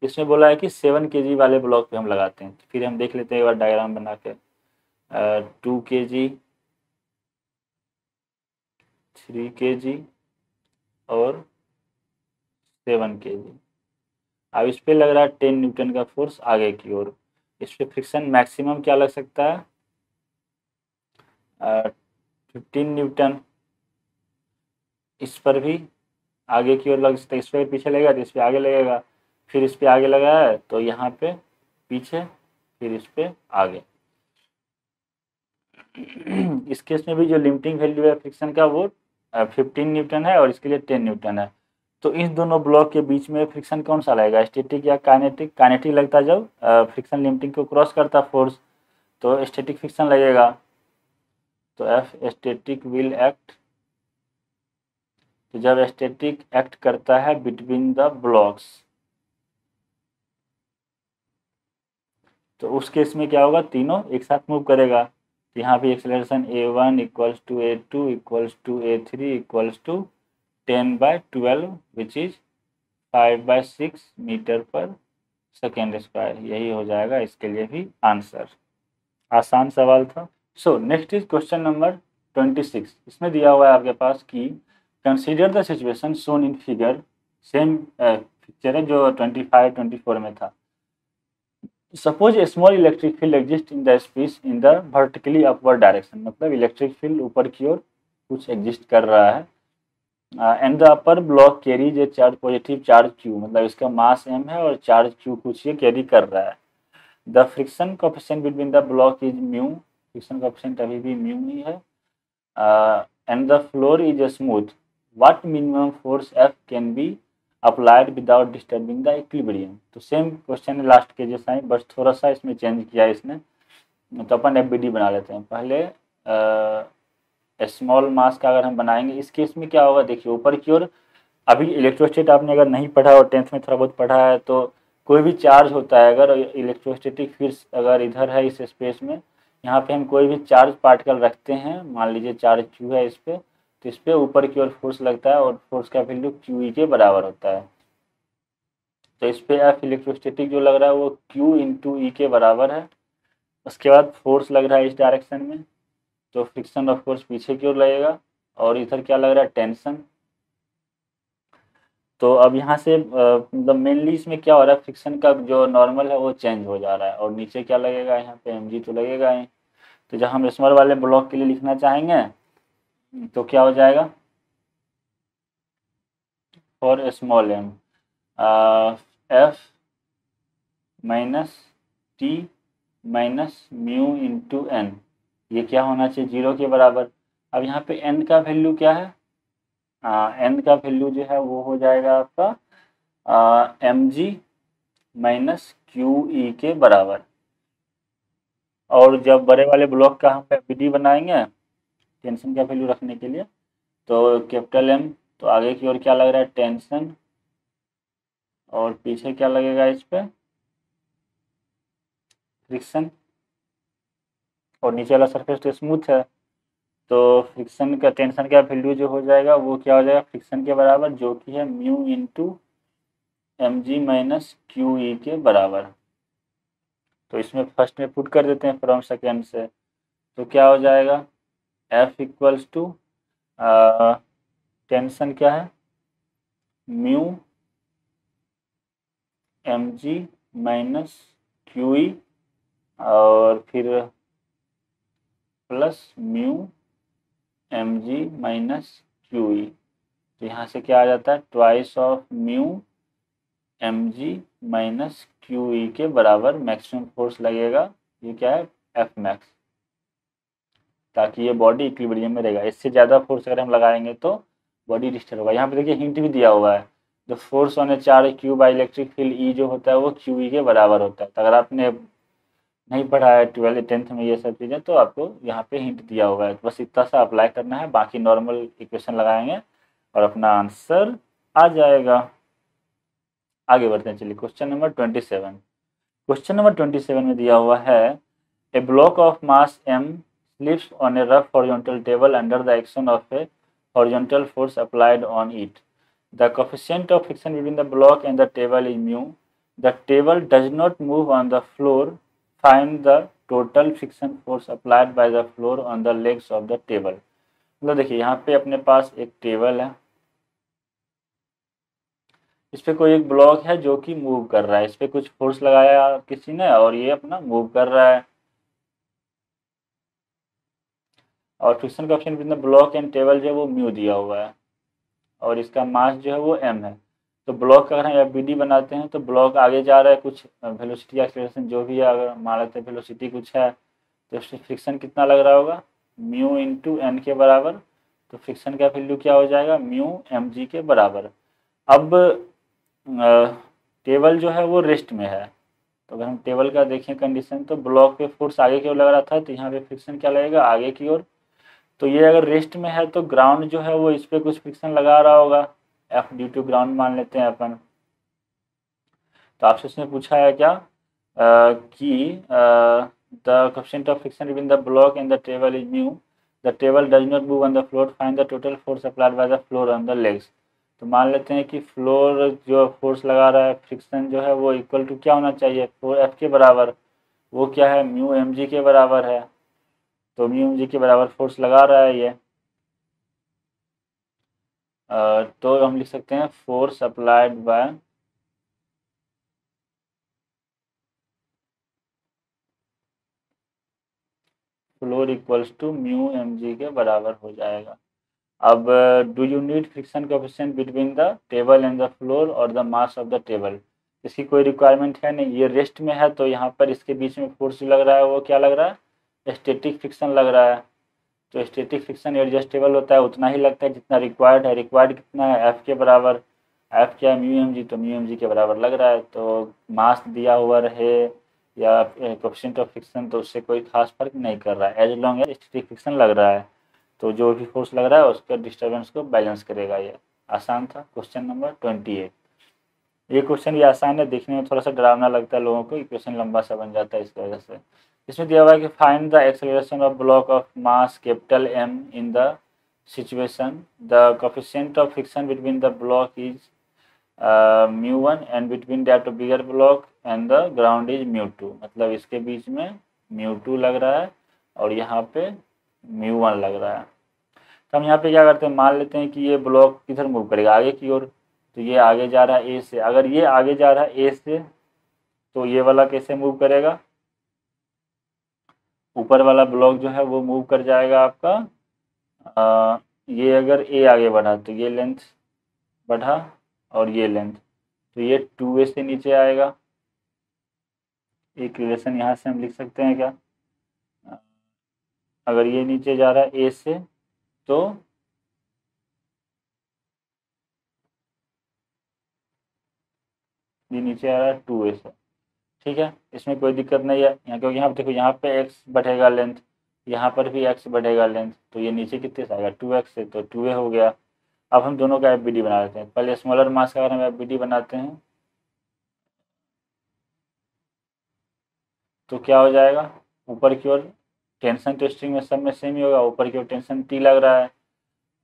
इसमें बोला है कि 7 kg वाले ब्लॉक पे हम लगाते हैं। तो फिर हम देख लेते हैं एक बार डायग्राम बना के। 2 kg, 3 kg और 7 kg। अब इस पे लग रहा है 10 न्यूटन का फोर्स आगे की ओर। इस पे फ्रिक्शन मैक्सिमम क्या लग सकता है, 15 न्यूटन। इस पर भी आगे की ओर लग सकता है, इस पर पीछे लगेगा तो इस पे आगे लगेगा, फिर इस पे आगे लगा है तो यहाँ पे पीछे, फिर इस पे आगे। इस केस में भी जो लिमिटिंग वैल्यू है फ्रिक्शन का वो 15 न्यूटन है और इसके लिए 10 न्यूटन है। तो इन दोनों ब्लॉक के बीच में फ्रिक्शन कौन सा लगेगा, स्टैटिक या काइनेटिक। काइनेटिक लगता जब फ्रिक्शन लिमिटिंग को क्रॉस करता फोर्स, तो स्टैटिक फ्रिक्शन लगेगा। तो एफ स्टैटिक विल एक्ट, तो जब स्टैटिक एक्ट करता है बिटवीन द ब्लॉक्स, तो उस केस में क्या होगा, तीनों एक साथ मूव करेगा। तो यहाँ पे acceleration A1 equals to A2 equals to A3 equals to 10/12 which is 5/6 metre पर सेकेंड स्क्वायर। यही हो जाएगा इसके लिए भी आंसर। आसान सवाल था। So next is question number 26। इसमें दिया हुआ है आपके पास कि consider the situation shown in figure, same picture है जो 25 24 में था। Suppose A small electric field exist in the space in the vertically upward direction, मतलब इलेक्ट्रिक फील्ड ऊपर की ओर कुछ एग्जिस्ट कर रहा है। And the upper block carries A charge, positive charge Q, मतलब इसका मास m है और चार्ज Q कुछ ये कैरी कर रहा है। The friction coefficient between the block is mu, friction coefficient अभी भी म्यू ही है। And the floor is smooth, what minimum force F can be applied without disturbing the equilibrium. तो सेम क्वेश्चन है लास्ट के जैसा ही, बस थोड़ा सा इसमें चेंज किया है इसने। तो अपन FBD बना लेते हैं पहले। स्मॉल मास का अगर हम बनाएंगे इस केस में क्या होगा, देखिए ऊपर की ओर अभी इलेक्ट्रोस्टैटिक आपने अगर नहीं पढ़ा और 10th में थोड़ा बहुत पढ़ा है, तो कोई भी चार्ज होता है, अगर इलेक्ट्रोस्टैटिक फील्ड अगर इधर है इस स्पेस में, यहाँ पे हम कोई भी चार्ज पार्टिकल रखते हैं, मान लीजिए चार्ज Q है इस पे, तो इस पे ऊपर की ओर फोर्स लगता है और फोर्स का वैल्यू QE के बराबर होता है। तो इस पे F इलेक्ट्रोस्टैटिक जो लग रहा है वो Q इंटू E के बराबर है। उसके बाद फोर्स लग रहा है इस डायरेक्शन में, तो फ्रिक्शन ऑफ कोर्स पीछे की ओर लगेगा। और इधर क्या लग रहा है, टेंशन। तो अब यहाँ से मतलब मेनली इसमें क्या हो रहा है, फ्रिक्शन का जो नॉर्मल है वो चेंज हो जा रहा है और नीचे क्या लगेगा, यहाँ पे mg तो लगेगा ही। तो जब हम स्मॉल वाले ब्लॉक के लिए लिखना चाहेंगे तो क्या हो जाएगा, for small m F minus T minus mu into n, ये क्या होना चाहिए 0 के बराबर। अब यहाँ पे n का वैल्यू क्या है, n का वैल्यू जो है वो हो जाएगा आपका mg माइनस QE के बराबर। और जब बड़े वाले ब्लॉक का हम FBD बनाएंगे टेंशन का वैल्यू रखने के लिए। तो कैपिटल एम, तो आगे की ओर क्या लग रहा है, टेंशन, और पीछे क्या लगेगा इस पे, फ्रिक्शन, और नीचे वाला सरफेस तो स्मूथ है, तो फ्रिक्शन का टेंशन का वैल्यू जो हो जाएगा वो क्या हो जाएगा, फ्रिक्शन के बराबर, जो कि है mu into M G minus Q E के बराबर। तो इसमें फर्स्ट में पुट कर देते हैं फ्रॉम सेकेंड से, तो क्या हो जाएगा, एफ इक्वल्स टू टेंशन क्या है, mu M G minus Q E, और फिर plus mu M G minus Q E. तो यहाँ से क्या आ जाता है, twice of mu M G minus Q E के बराबर मैक्सिमम फोर्स लगेगा, ये क्या है, एफ मैक्स, ताकि ये बॉडी इक्विलिब्रियम में रहेगा। इससे ज़्यादा फोर्स अगर हम लगाएंगे तो बॉडी डिस्टर्ब होगा। यहाँ पे देखिए हिंट भी दिया हुआ है, the force on A charge Q by electric field E जो होता है वो क्यू ई के बराबर होता है। तो अगर आपने नहीं पढ़ा है 12th में ये सब चीज़ें, तो आपको यहाँ पे हिंट दिया हुआ है, बस इतना सा अप्लाई करना है, बाकी नॉर्मल इक्वेशन लगाएंगे और अपना आंसर आ जाएगा। आगे बढ़ते हैं, चलिए क्वेश्चन नंबर 27। क्वेश्चन नंबर 27 में दिया हुआ है, a block of mass m slips on a rough horizontal table under the action of a horizontal force applied on it. The coefficient of friction between the block and the table is mu. The table does not move on the floor. Find the total friction force applied by the floor on the legs of the table. मतलब देखिए यहाँ पे अपने पास एक table है, इस पे कोई एक ब्लॉक है जो कि मूव कर रहा है, इस पे कुछ फोर्स लगाया किसी ने और ये अपना मूव कर रहा है, और friction coefficient between the block and table जो है वो म्यू दिया हुआ है, और इसका मास जो है वो m है। तो ब्लॉक का अगर हम एफ बी डी बनाते हैं तो ब्लॉक आगे जा रहा है, कुछ वेलोसिटी एक्सेलरेशन जो भी है, अगर मान लेते हैं वेलोसिटी कुछ है, तो इसमें फ्रिक्शन कितना लग रहा होगा, म्यू इंटू एन के बराबर। तो फ्रिक्शन का वैल्यू क्या हो जाएगा, म्यू एम जी के बराबर। अब टेबल जो है वो रेस्ट में है, तो अगर हम टेबल का देखें कंडीशन, तो ब्लॉक पे फोर्स आगे की ओर लग रहा था, तो यहाँ पे फ्रिक्शन क्या लगेगा, आगे की ओर। तो ये अगर रेस्ट में है तो ग्राउंड जो है वो इस पे कुछ फ्रिक्शन लगा रहा होगा, एफ ड्यू टू ग्राउंड मान लेते हैं अपन। तो आपसे इसमें पूछा है क्या, कि the coefficient of friction between the block and the table is mu, the table does not move on the floor, find the total force applied by the floor on the legs. तो मान लेते हैं कि floor जो force लगा रहा है, friction जो है वो इक्वल टू क्या होना चाहिए, फोर एफ के बराबर, वो क्या है, म्यू एम जी के बराबर है। तो म्यू एम जी के बराबर फोर्स लगा रहा है ये, तो हम लिख सकते हैं force applied by floor equals to mu M G के बराबर हो जाएगा। अब do you need friction coefficient between the table and the floor और the mass of the table, इसकी कोई रिक्वायरमेंट है नहीं, ये रेस्ट में है, तो यहाँ पर इसके बीच में फोर्स लग रहा है वो क्या लग रहा है, स्टैटिक फ्रिक्शन लग रहा है। तो स्टैटिक फ्रिक्शन एडजस्टेबल होता है, उतना ही लगता है जितना रिक्वायर्ड है। रिक्वायर्ड कितना है, एफ के बराबर, एफ क्या है, म्यू एम जी, तो म्यू एम जी के बराबर लग रहा है। तो मास दिया हुआ रहे या कोएफिशिएंट ऑफ फ्रिक्शन, तो उससे कोई खास फर्क नहीं कर रहा है, as long as static friction लग रहा है, तो जो भी फोर्स लग रहा है उसका डिस्टर्बेंस को बैलेंस करेगा। ये आसान था क्वेश्चन नंबर 28। ये क्वेश्चन भी आसान है, देखने में थोड़ा सा डरावना लगता है लोगों को, इक्वेशन लंबा सा बन जाता है इस वजह से। इसमें दिया हुआ है कि find the acceleration of block of mass capital M in the situation, the coefficient of friction between the block is mu one and between that of bigger block and the ground is mu two. मतलब इसके बीच में mu two लग रहा है और यहाँ पे mu one लग रहा है। तो हम यहाँ पे क्या करते हैं, मान लेते हैं कि ये ब्लॉक किधर मूव करेगा, आगे की ओर, तो ये आगे जा रहा है ए से। अगर ये आगे जा रहा है ए से, तो ये वाला कैसे मूव करेगा, ऊपर वाला ब्लॉक जो है वो मूव कर जाएगा आपका, ये अगर ए आगे बढ़ा तो ये लेंथ बढ़ा और ये लेंथ, तो ये 2a से नीचे आएगा। एक रिलेशन यहाँ से हम लिख सकते हैं क्या, अगर ये नीचे जा रहा है ए से, तो ये नीचे आ रहा है 2a से। ठीक है, इसमें कोई दिक्कत नहीं है यहाँ, क्योंकि यहाँ देखो यहाँ पे x बढ़ेगा लेंथ, यहाँ पर भी x बढ़ेगा लेंथ, तो ये नीचे कितने से आएगा 2x से, तो 2a हो गया। अब हम दोनों का FBD बना लेते हैं। पहले स्मॉलर मास का अगर हम FBD बनाते हैं तो क्या हो जाएगा, ऊपर की ओर टेंशन तो स्ट्रिंग में सब में सेम ही होगा, ऊपर की ओर टेंशन T लग रहा है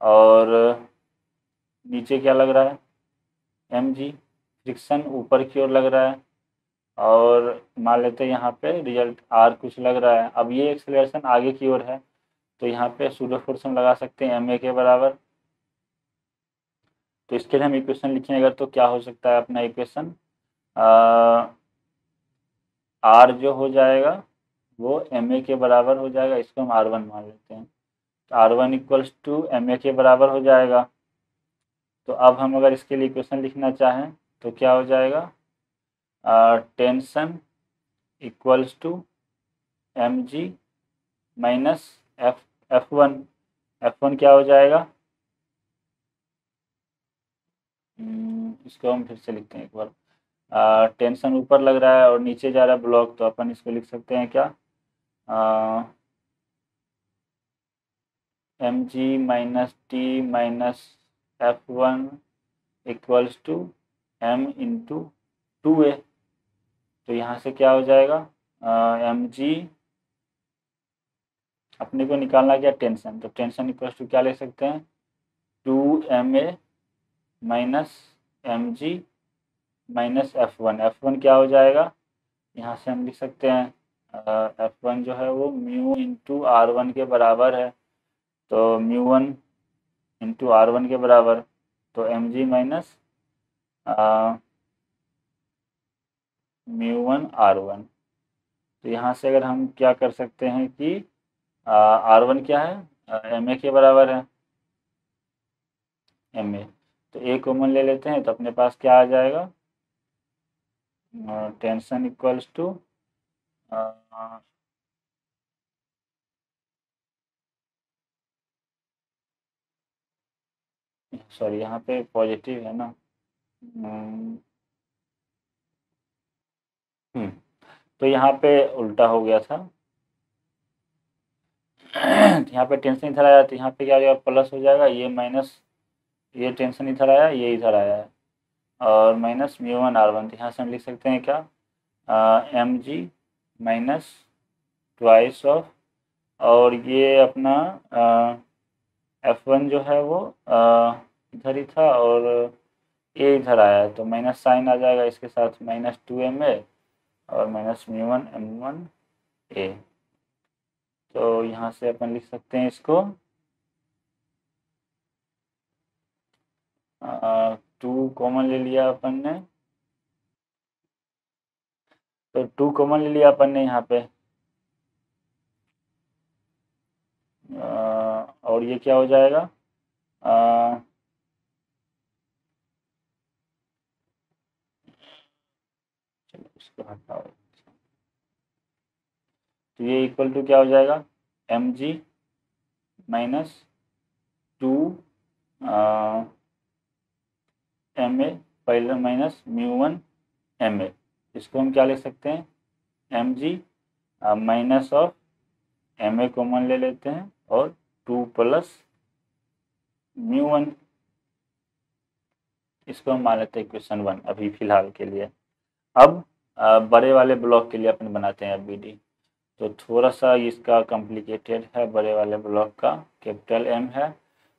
और नीचे क्या लग रहा है mg, फ्रिक्शन ऊपर की ओर लग रहा है और मान लेते हैं यहाँ पे रिजल्ट r कुछ लग रहा है। अब ये एक्सेलरेशन आगे की ओर है तो यहाँ पे सूडो फोर्स हम लगा सकते हैं ma के बराबर। तो इसके लिए हम इक्वेशन लिखेंगे अगर तो क्या हो सकता है अपना इक्वेशन, r जो हो जाएगा वो ma के बराबर हो जाएगा, इसको हम r1 मान लेते हैं। तो r1 इक्वल्स टू ma के बराबर हो जाएगा। तो अब हम अगर इसके लिए इक्वेशन लिखना चाहें तो क्या हो जाएगा, tension equals to mg minus f1। f1 क्या हो जाएगा, इसको हम फिर से लिखते हैं एक बार। टेंशन ऊपर लग रहा है और नीचे जा रहा है ब्लॉक, तो अपन इसको लिख सकते हैं क्या, mg minus T minus f1 equals to m into 2a। तो यहाँ से क्या हो जाएगा, mg अपने को निकालना क्या टेंशन, तो टेंशन इक्वल्स टू क्या ले सकते हैं 2ma minus mg minus f1 क्या हो जाएगा, यहाँ से हम लिख सकते हैं f1 जो है वो म्यू इंटू r1 के बराबर है, तो म्यू1 इंटू r1 के बराबर, तो mg माइनस म्यू1 r1। तो यहाँ से अगर हम क्या कर सकते हैं कि r1 क्या है ma के बराबर है ma, तो a कॉमन ले लेते हैं तो अपने पास क्या आ जाएगा, टेंशन इक्वल्स टू सॉरी यहाँ पे पॉजिटिव है ना, तो यहाँ पे उल्टा हो गया था। यहाँ पे टेंशन इधर आया तो यहाँ पे क्या हो जाएगा प्लस हो जाएगा, ये माइनस, ये टेंशन इधर आया ये इधर आया है और माइनस म्यू1 r1। तो यहाँ से हम लिख सकते हैं क्या, mg माइनस ट्वाइस ऑफ, और ये अपना f1 जो है वो इधर ही था और a इधर आया है तो माइनस साइन आ जाएगा इसके साथ, माइनस 2ma और माइनस म्यू1 m1 a। तो यहाँ से अपन लिख सकते हैं इसको 2 कॉमन ले लिया अपन ने, तो 2 कॉमन ले लिया अपन ने यहाँ पे और ये क्या हो जाएगा, चलो इसको हटाओ, तो ये इक्वल टू क्या हो जाएगा mg माइनस 2 ma पहले माइनस म्यू1 ma। इसको हम क्या ले सकते हैं mg minus of ma common ले लेते हैं और 2 प्लस म्यू1, इसको हम मान लेते हैं इक्वेशन 1 अभी फिलहाल के लिए। अब बड़े वाले ब्लॉक के लिए अपन बनाते हैं FBD, तो थोड़ा सा इसका कॉम्प्लिकेटेड है बड़े वाले ब्लॉक का, कैपिटल M है।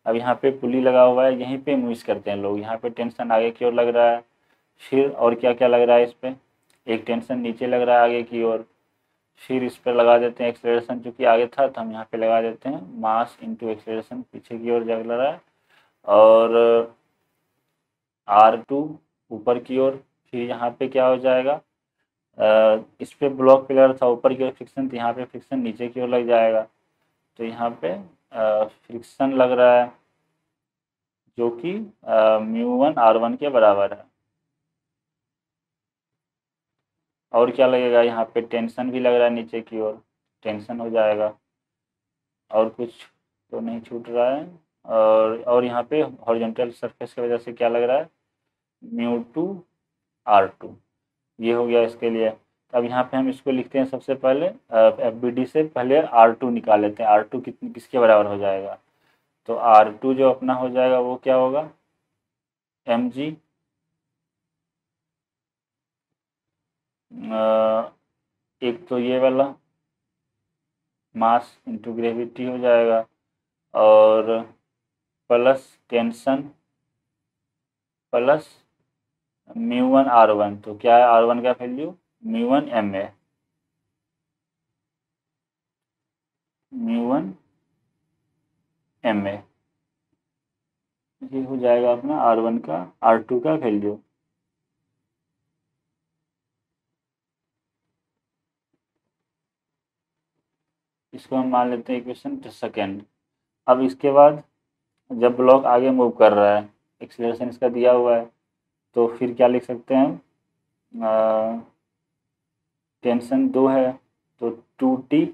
अब यहाँ पे पुली लगा हुआ है, यहीं पे मूव करते हैं लोग, यहाँ पे टेंशन आगे की ओर लग रहा है, फिर और क्या क्या लग रहा है इस पर, एक टेंशन नीचे लग रहा है आगे की ओर, फिर इस पर लगा देते हैं एक्सेलरेशन, चूँकि आगे था तो हम यहाँ पे लगा देते हैं मास इंटू एक्सेलरेशन पीछे की ओर जग रहा है, और R2 ऊपर की ओर, फिर यहाँ पे क्या हो जाएगा, इस पे ब्लॉक पिलर था ऊपर की ओर फ्रिक्शन, तो यहाँ पे फ्रिक्शन नीचे की ओर लग जाएगा, तो यहाँ पे फ्रिक्शन लग रहा है जो कि म्यू1 r1 के बराबर है। और क्या लगेगा, यहाँ पे टेंशन भी लग रहा है नीचे की ओर, टेंशन हो जाएगा, और कुछ तो नहीं छूट रहा है, और यहाँ पे हॉरिजॉन्टल सरफेस की वजह से क्या लग रहा है म्यू2 r2, ये हो गया इसके लिए। तो अब यहाँ पे हम इसको लिखते हैं सबसे पहले FBD से पहले R2 निकाल लेते हैं। R2 किसके बराबर हो जाएगा, तो R2 जो अपना हो जाएगा वो क्या होगा, mg एक तो ये वाला मास इंटू ग्रेविटी हो जाएगा, और प्लस टेंशन प्लस μ1 R1, तो क्या है R1 का वैल्यू, μ1 ma, μ1 ma, ये हो जाएगा अपना R1 का R2 का वैल्यू। इसको हम मान लेते हैं इक्वेशन सेकेंड। अब इसके बाद जब ब्लॉक आगे मूव कर रहा है, एक्सीलरेशन इसका दिया हुआ है, तो फिर क्या लिख सकते हैं हम, टेंशन 2 है तो 2t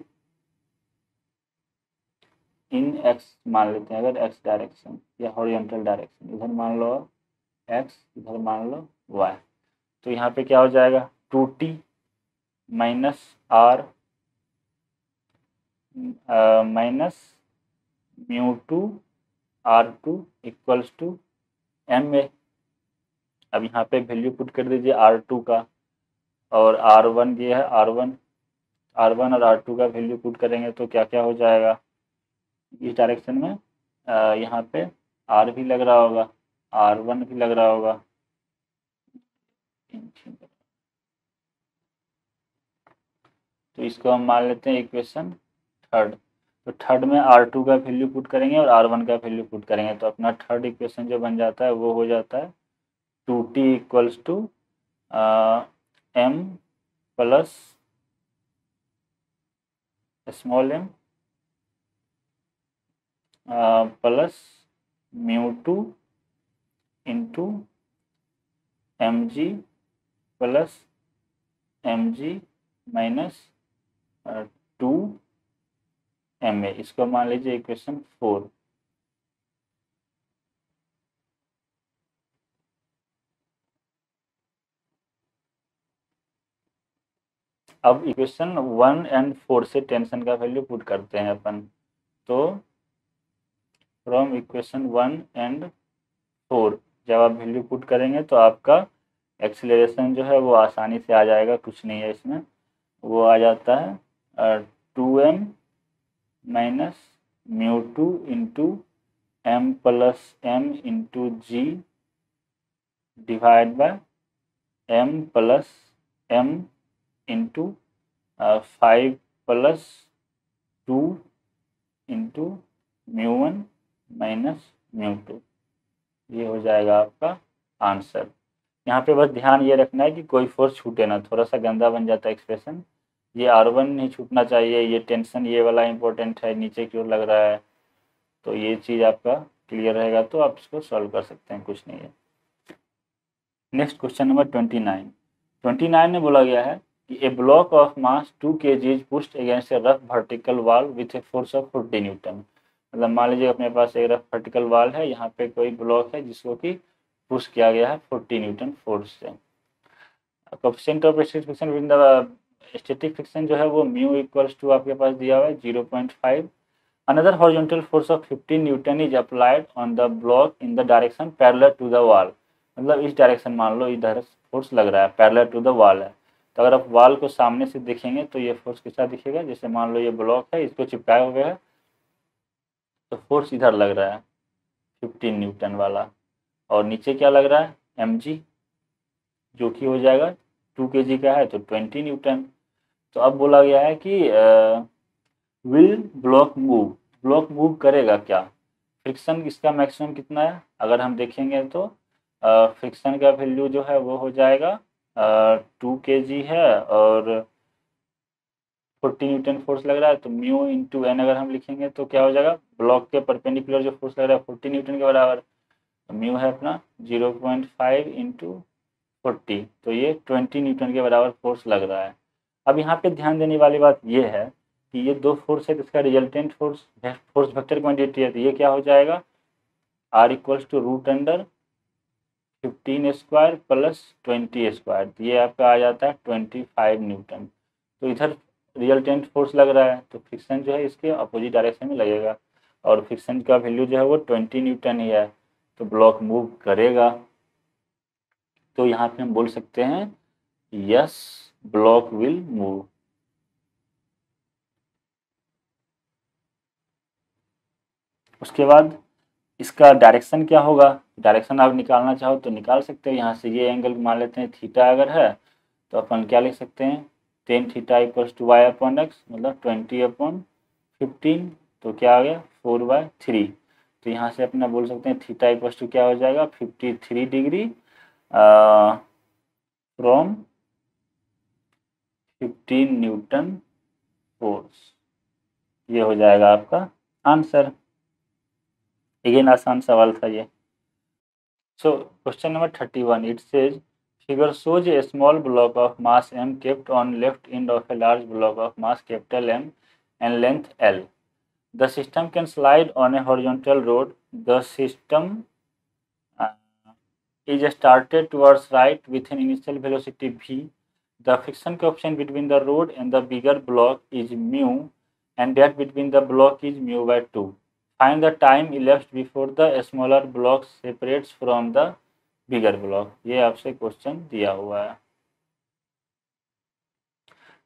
इन x मान लेते हैं, अगर x डायरेक्शन या हॉरिजॉन्टल डायरेक्शन, इधर मान लो x, इधर मान लो y, तो यहाँ पे क्या हो जाएगा 2t minus r minus μ2 R2 equals to ma। अब यहाँ पे वैल्यू पुट कर दीजिए R2 का, और R1 ये है R1 और R2 का वैल्यू पुट करेंगे तो क्या क्या हो जाएगा, इस डायरेक्शन में यहाँ पे R भी लग रहा होगा, R1 भी लग रहा होगा, तो इसको हम मान लेते हैं इक्वेशन थर्ड। तो थर्ड में R2 का वैल्यू पुट करेंगे और R1 का वैल्यू पुट करेंगे, तो अपना थर्ड इक्वेशन जो बन जाता है वो हो जाता है 2t equals to m plus small m plus μ2 into mg plus mg minus 2 ma। इसको मान लीजिए इक्वेशन 4। अब इक्वेशन 1 एंड 4 से टेंशन का वैल्यू पुट करते हैं अपन, तो फ्रॉम इक्वेशन 1 एंड 4 जब आप वैल्यू पुट करेंगे तो आपका एक्सीलरेशन जो है वो आसानी से आ जाएगा, कुछ नहीं है इसमें, वो आ जाता है 2m minus μ2 into m plus m into g divide by m plus m into 5 plus 2 into μ1 minus μ2, ये हो जाएगा आपका आंसर। यहाँ पे बस ध्यान ये रखना है कि कोई फोर्स छूटे ना, थोड़ा सा गंदा बन जाता है एक्सप्रेशन, ये R1 नहीं छूटना चाहिए, ये टेंशन ये वाला इंपॉर्टेंट है, नीचे की ओर लग रहा है, तो ये चीज़ आपका क्लियर रहेगा तो आप इसको सॉल्व कर सकते हैं, कुछ नहीं है। नेक्स्ट क्वेश्चन नंबर 29 में बोला गया है कि a block of mass 2 kg is pushed against a rough vertical wall with a force of 40 newton. मतलब मान लीजिए अपने पास एक रफ वर्टिकल वॉल है, यहाँ पे कोई ब्लॉक है जिसको कि पुश किया गया है 40 न्यूटन फोर्स से। Coefficient of static friction with the static friction जो है वो म्यू इक्वल्स टू आपके पास दिया हुआ है 0.5। Another horizontal force of 15 newton is applied on the block in the direction parallel to the wall. मतलब इस डायरेक्शन मान लो इधर फोर्स लग रहा है, पैरेलल टू द वॉल है, तो अगर आप वॉल को सामने से देखेंगे तो ये फोर्स कैसा दिखेगा, जैसे मान लो ये ब्लॉक है, इसको चिपकाए हुए है, तो फोर्स इधर लग रहा है 15 न्यूटन वाला, और नीचे क्या लग रहा है mg, जो कि हो जाएगा 2 kg का है तो 20 न्यूटन। तो अब बोला गया है कि विल ब्लॉक मूव करेगा क्या, फ्रिक्शन इसका मैक्सिमम कितना है, अगर हम देखेंगे तो फ्रिक्शन का वैल्यू जो है वो हो जाएगा 2 kg है और 40 न्यूटन फोर्स लग रहा है, तो म्यू इंटू एन अगर हम लिखेंगे तो क्या हो जाएगा, ब्लॉक के परपेंडिकुलर जो फोर्स लग रहा है 40 न्यूटन के बराबर, तो म्यू है अपना 0.5 इंटू 40, तो ये 20 न्यूटन के बराबर फोर्स लग रहा है। अब यहाँ पे ध्यान देने वाली बात ये है कि ये दो फोर्स है, तो इसका रिजल्टेंट फोर्स वेक्टर क्वांटिटी है, तो ये क्या हो जाएगा R equals to root under 15 square plus 20 square, तो ये आपका आ जाता है 25 न्यूटन। तो इधर रिजल्टेंट फोर्स लग रहा है, तो फ्रिक्शन जो है इसके अपोजिट डायरेक्शन में लगेगा, और फ्रिक्शन का वैल्यू जो है वो 20 न्यूटन ही है, तो ब्लॉक मूव करेगा। तो यहाँ पे हम बोल सकते हैं यस, ब्लॉक विल मूव। उसके बाद इसका डायरेक्शन क्या होगा, डायरेक्शन आप निकालना चाहो तो निकाल सकते हो यहाँ से। ये एंगल मान लेते हैं थीटा अगर है, तो अपन क्या लिख सकते हैं, tan theta equals to Y upon X, मतलब 20/15, तो क्या आ गया 4/3। तो यहाँ से अपना बोल सकते हैं थीटा इक्वल्स टू क्या हो जाएगा 53 डिग्री फ्रॉम 15 न्यूटन फोर्स। ये हो जाएगा आपका आंसर। अगेन आसान सवाल था ये। So question number 31, it says figure shows a small block of mass m kept on left end of a large block of mass capital M and length L. The system can slide on a horizontal road. The system is started towards right with an initial velocity v. The friction coefficient between the road and the bigger block is mu, and that between the block is mu/2. Find the time elapsed before the smaller block separates from the bigger block. ये आपसे question दिया हुआ है।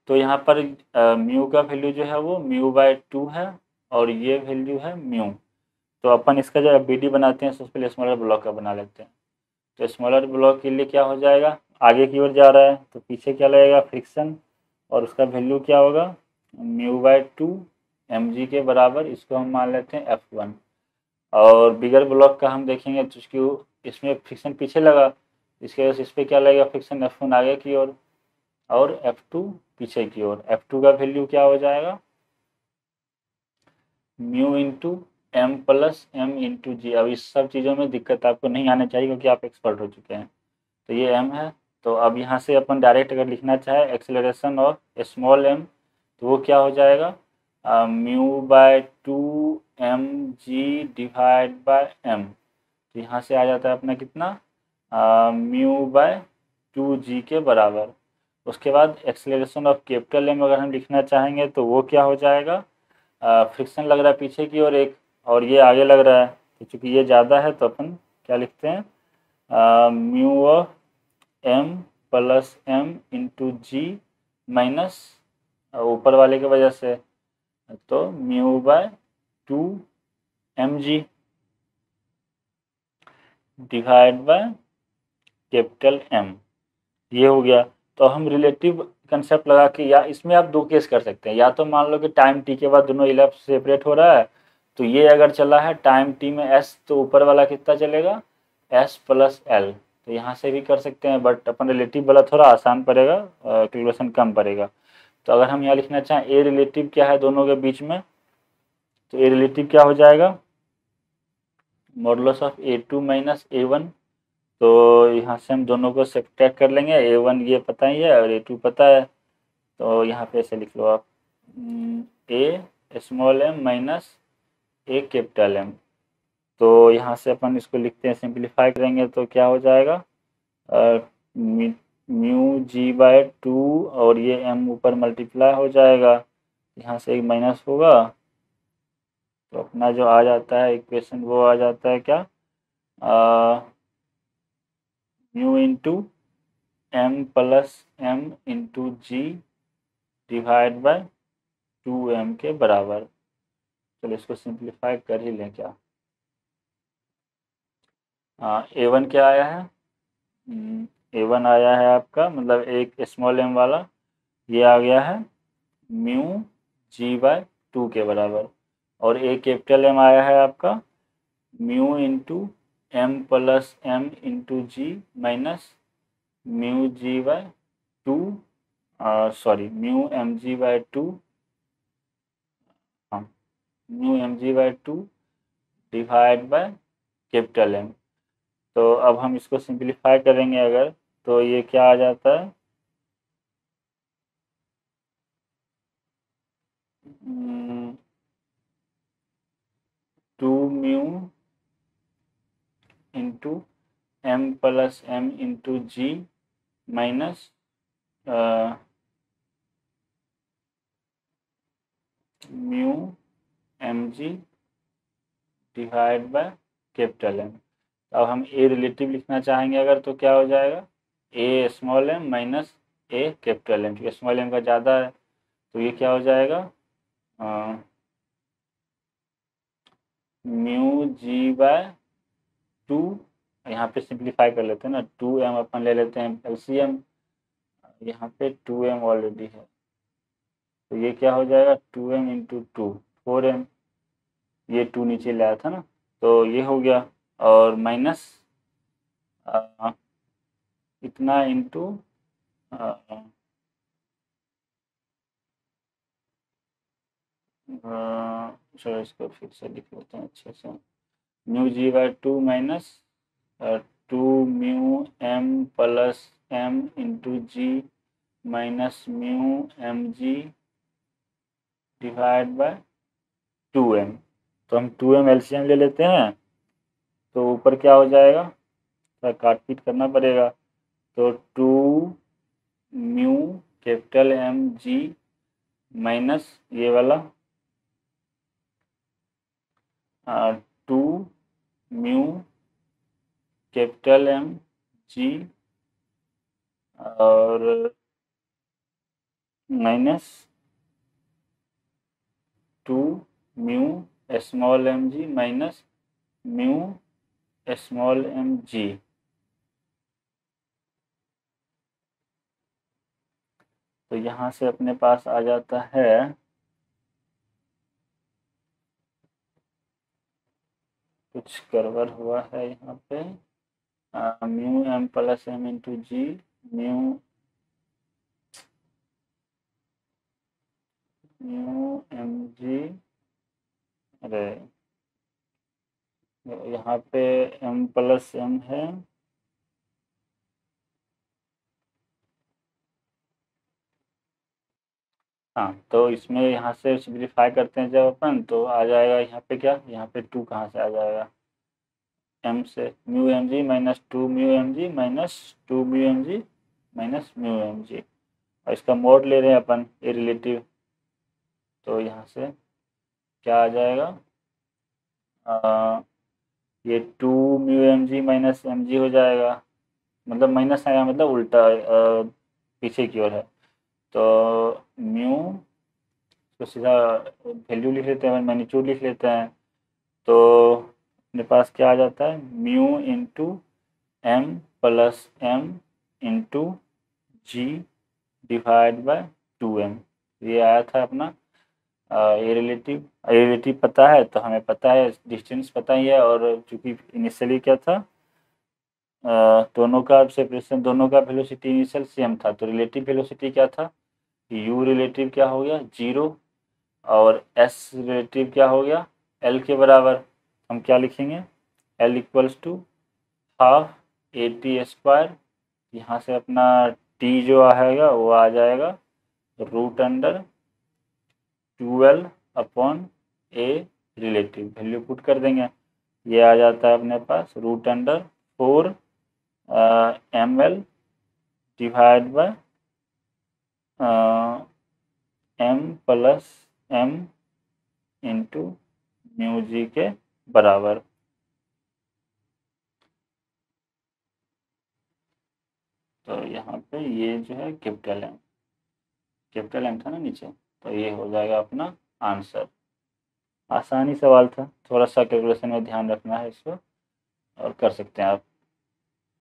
तो यहाँ पर mu का value जो है वो mu/2 है, और ये वैल्यू है म्यू। तो अपन इसका जो BD बनाते हैं सबसे पहले स्मॉलर ब्लॉक का बना लेते हैं। तो स्मॉलर ब्लॉक के लिए क्या हो जाएगा, आगे की ओर जा रहा है तो पीछे क्या लगेगा फ्रिक्शन, और उसका वैल्यू क्या होगा mu/2 mg के बराबर, इसको हम मान लेते हैं F1। और बिगर ब्लॉक का हम देखेंगे तो उसकी इसमें फ्रिक्शन पीछे लगा, इसके वजह से इस पर क्या लगेगा फ्रिक्शन F1 आगे की ओर, और F2 पीछे की ओर। F2 का वैल्यू क्या हो जाएगा mu into M plus M into G. अब इस सब चीज़ों में दिक्कत आपको नहीं आनी चाहिए क्योंकि आप एक्सपर्ट हो चुके हैं। तो ये एम है, तो अब यहाँ से अपन डायरेक्ट अगर लिखना चाहे एक्सेलरेशन ऑफ स्मॉल एम, तो वो क्या हो जाएगा mu/2 mg divide by M. तो यहाँ से आ जाता है अपना कितना mu/2g के बराबर। उसके बाद एक्सेलरेशन ऑफ कैपिटल एम अगर हम लिखना चाहेंगे तो वो क्या हो जाएगा, फ्रिक्शन लग रहा है पीछे की ओर एक, और ये आगे लग रहा है, तो चूँकि ये ज़्यादा है तो अपन क्या लिखते हैं mu/m plus m into G minus ऊपर वाले की वजह से, तो mu/2 mg divide by capital M। ये हो गया। तो हम रिलेटिव कंसेप्ट लगा के, या इसमें आप दो केस कर सकते हैं, या तो मान लो कि टाइम t के बाद दोनों इलेप्स सेपरेट हो रहा है, तो ये अगर चला है टाइम t में s, तो ऊपर वाला कितना चलेगा s प्लस l। तो यहाँ से भी कर सकते हैं, बट अपन रिलेटिव वाला थोड़ा आसान पड़ेगा, कैलकुलेशन कम पड़ेगा। तो अगर हम यहाँ लिखना चाहें ए रिलेटिव क्या है दोनों के बीच में, तो ए रिलेटिव क्या हो जाएगा modulus of A2 minus A1। तो यहाँ से हम दोनों को सब्ट्रैक्ट कर लेंगे, A1 ये पता ही है और A2 पता है, तो यहाँ पे ऐसे लिख लो आप A small m minus A capital M। तो यहाँ से अपन इसको लिखते हैं, सिंप्लीफाई करेंगे तो क्या हो जाएगा mu/g/2, और ये m ऊपर मल्टीप्लाई हो जाएगा, यहाँ से एक माइनस होगा, तो अपना जो आ जाता है इक्वेशन वो आ जाता है क्या mu into M plus M into G divide by 2m के बराबर। चलो इसको सिंप्लीफाई कर ही लें क्या। A1 क्या आया है A1 आया है आपका, मतलब एक स्मॉल m वाला, ये आ गया है mu/g/2 के बराबर, और A कैपिटल M आया है आपका mu into M plus M into G minus mu/g/2 sorry mu/mg/2, हाँ mu/mg/2 divide by capital M। तो अब हम इसको सिंप्लीफाई करेंगे अगर, तो ये क्या आ जाता है 2 mu into M plus M into G minus mu M G divide by capital M. अब हम ए रिलेटिव लिखना चाहेंगे अगर, तो क्या हो जाएगा, ए स्मॉल एम माइनस ए कैपिटल एम, क्योंकि स्मॉल एम का ज़्यादा है, तो ये क्या हो जाएगा, म्यू जी बाय 2, यहाँ पे सिंप्लीफाई कर लेते हैं ना, 2m अपन ले लेते हैं एलसीएम, यहाँ पे 2m ऑलरेडी है, तो ये क्या हो जाएगा 2m इंटू 2 4m, ये 2 नीचे लाया था ना, तो ये हो गया, और माइनस इतना इंटू चलो इसको फिर से लिख लेते हैं अच्छे से, mu G by 2 minus 2 mu M plus M into G minus mu M G divide by 2m। तो हम 2m एलसीएम ले लेते हैं, तो ऊपर क्या हो जाएगा, थोड़ा काट पीट करना पड़ेगा, तो 2 mu capital M G minus ये वाला 2 म्यू कैपिटल एम जी और minus 2 mu small M G minus mu small M G. तो यहाँ से अपने पास आ जाता है कुछ गड़बड़ हुआ है यहाँ पे, mu M plus M into G mu M G, अरे यहाँ पे m प्लस एम है, हाँ, तो इसमें यहाँ से सिंप्लीफाई करते हैं जब अपन, तो आ जाएगा यहाँ पे क्या, यहाँ पे 2 कहाँ से आ जाएगा, m से mu M G minus 2 mu M G minus 2 mu M G minus mu M G, और इसका मोड ले रहे हैं अपन ए रिलेटिव, तो यहाँ से क्या आ जाएगा, ये 2 mu M G minus M G हो जाएगा, मतलब माइनस आया मतलब उल्टा पीछे की ओर है, तो म्यू तो सीधा वैल्यू लिख लेते हैं, मैग्नीट्यूड लिख लेते हैं, तो अपने पास क्या आ जाता है, mu into M plus M into G divide by 2m, ये आया था अपना ए रिलेटिव पता है, तो हमें पता है डिस्टेंस पता ही है, और चूंकि इनिशियली क्या था, दोनों का सेपरेशन, दोनों का वेलोसिटी इनिशियल सेम था, तो रिलेटिव वेलोसिटी क्या था, u रिलेटिव क्या हो गया 0, और s रिलेटिव क्या हो गया l के बराबर, हम क्या लिखेंगे, l equals to half A T square, यहाँ से अपना t जो आएगा वो आ जाएगा root under 12 upon A relative, value put कर देंगे, ये आ जाता है अपने पास root under 4 ml divide by m plus m into mu G के बराबर। तो यहाँ पे ये जो है कैपिटल एम था ना नीचे, तो ये हो जाएगा अपना आंसर। आसानी सवाल था, थोड़ा सा कैलकुलेशन में ध्यान रखना है इसको, और कर सकते हैं आप।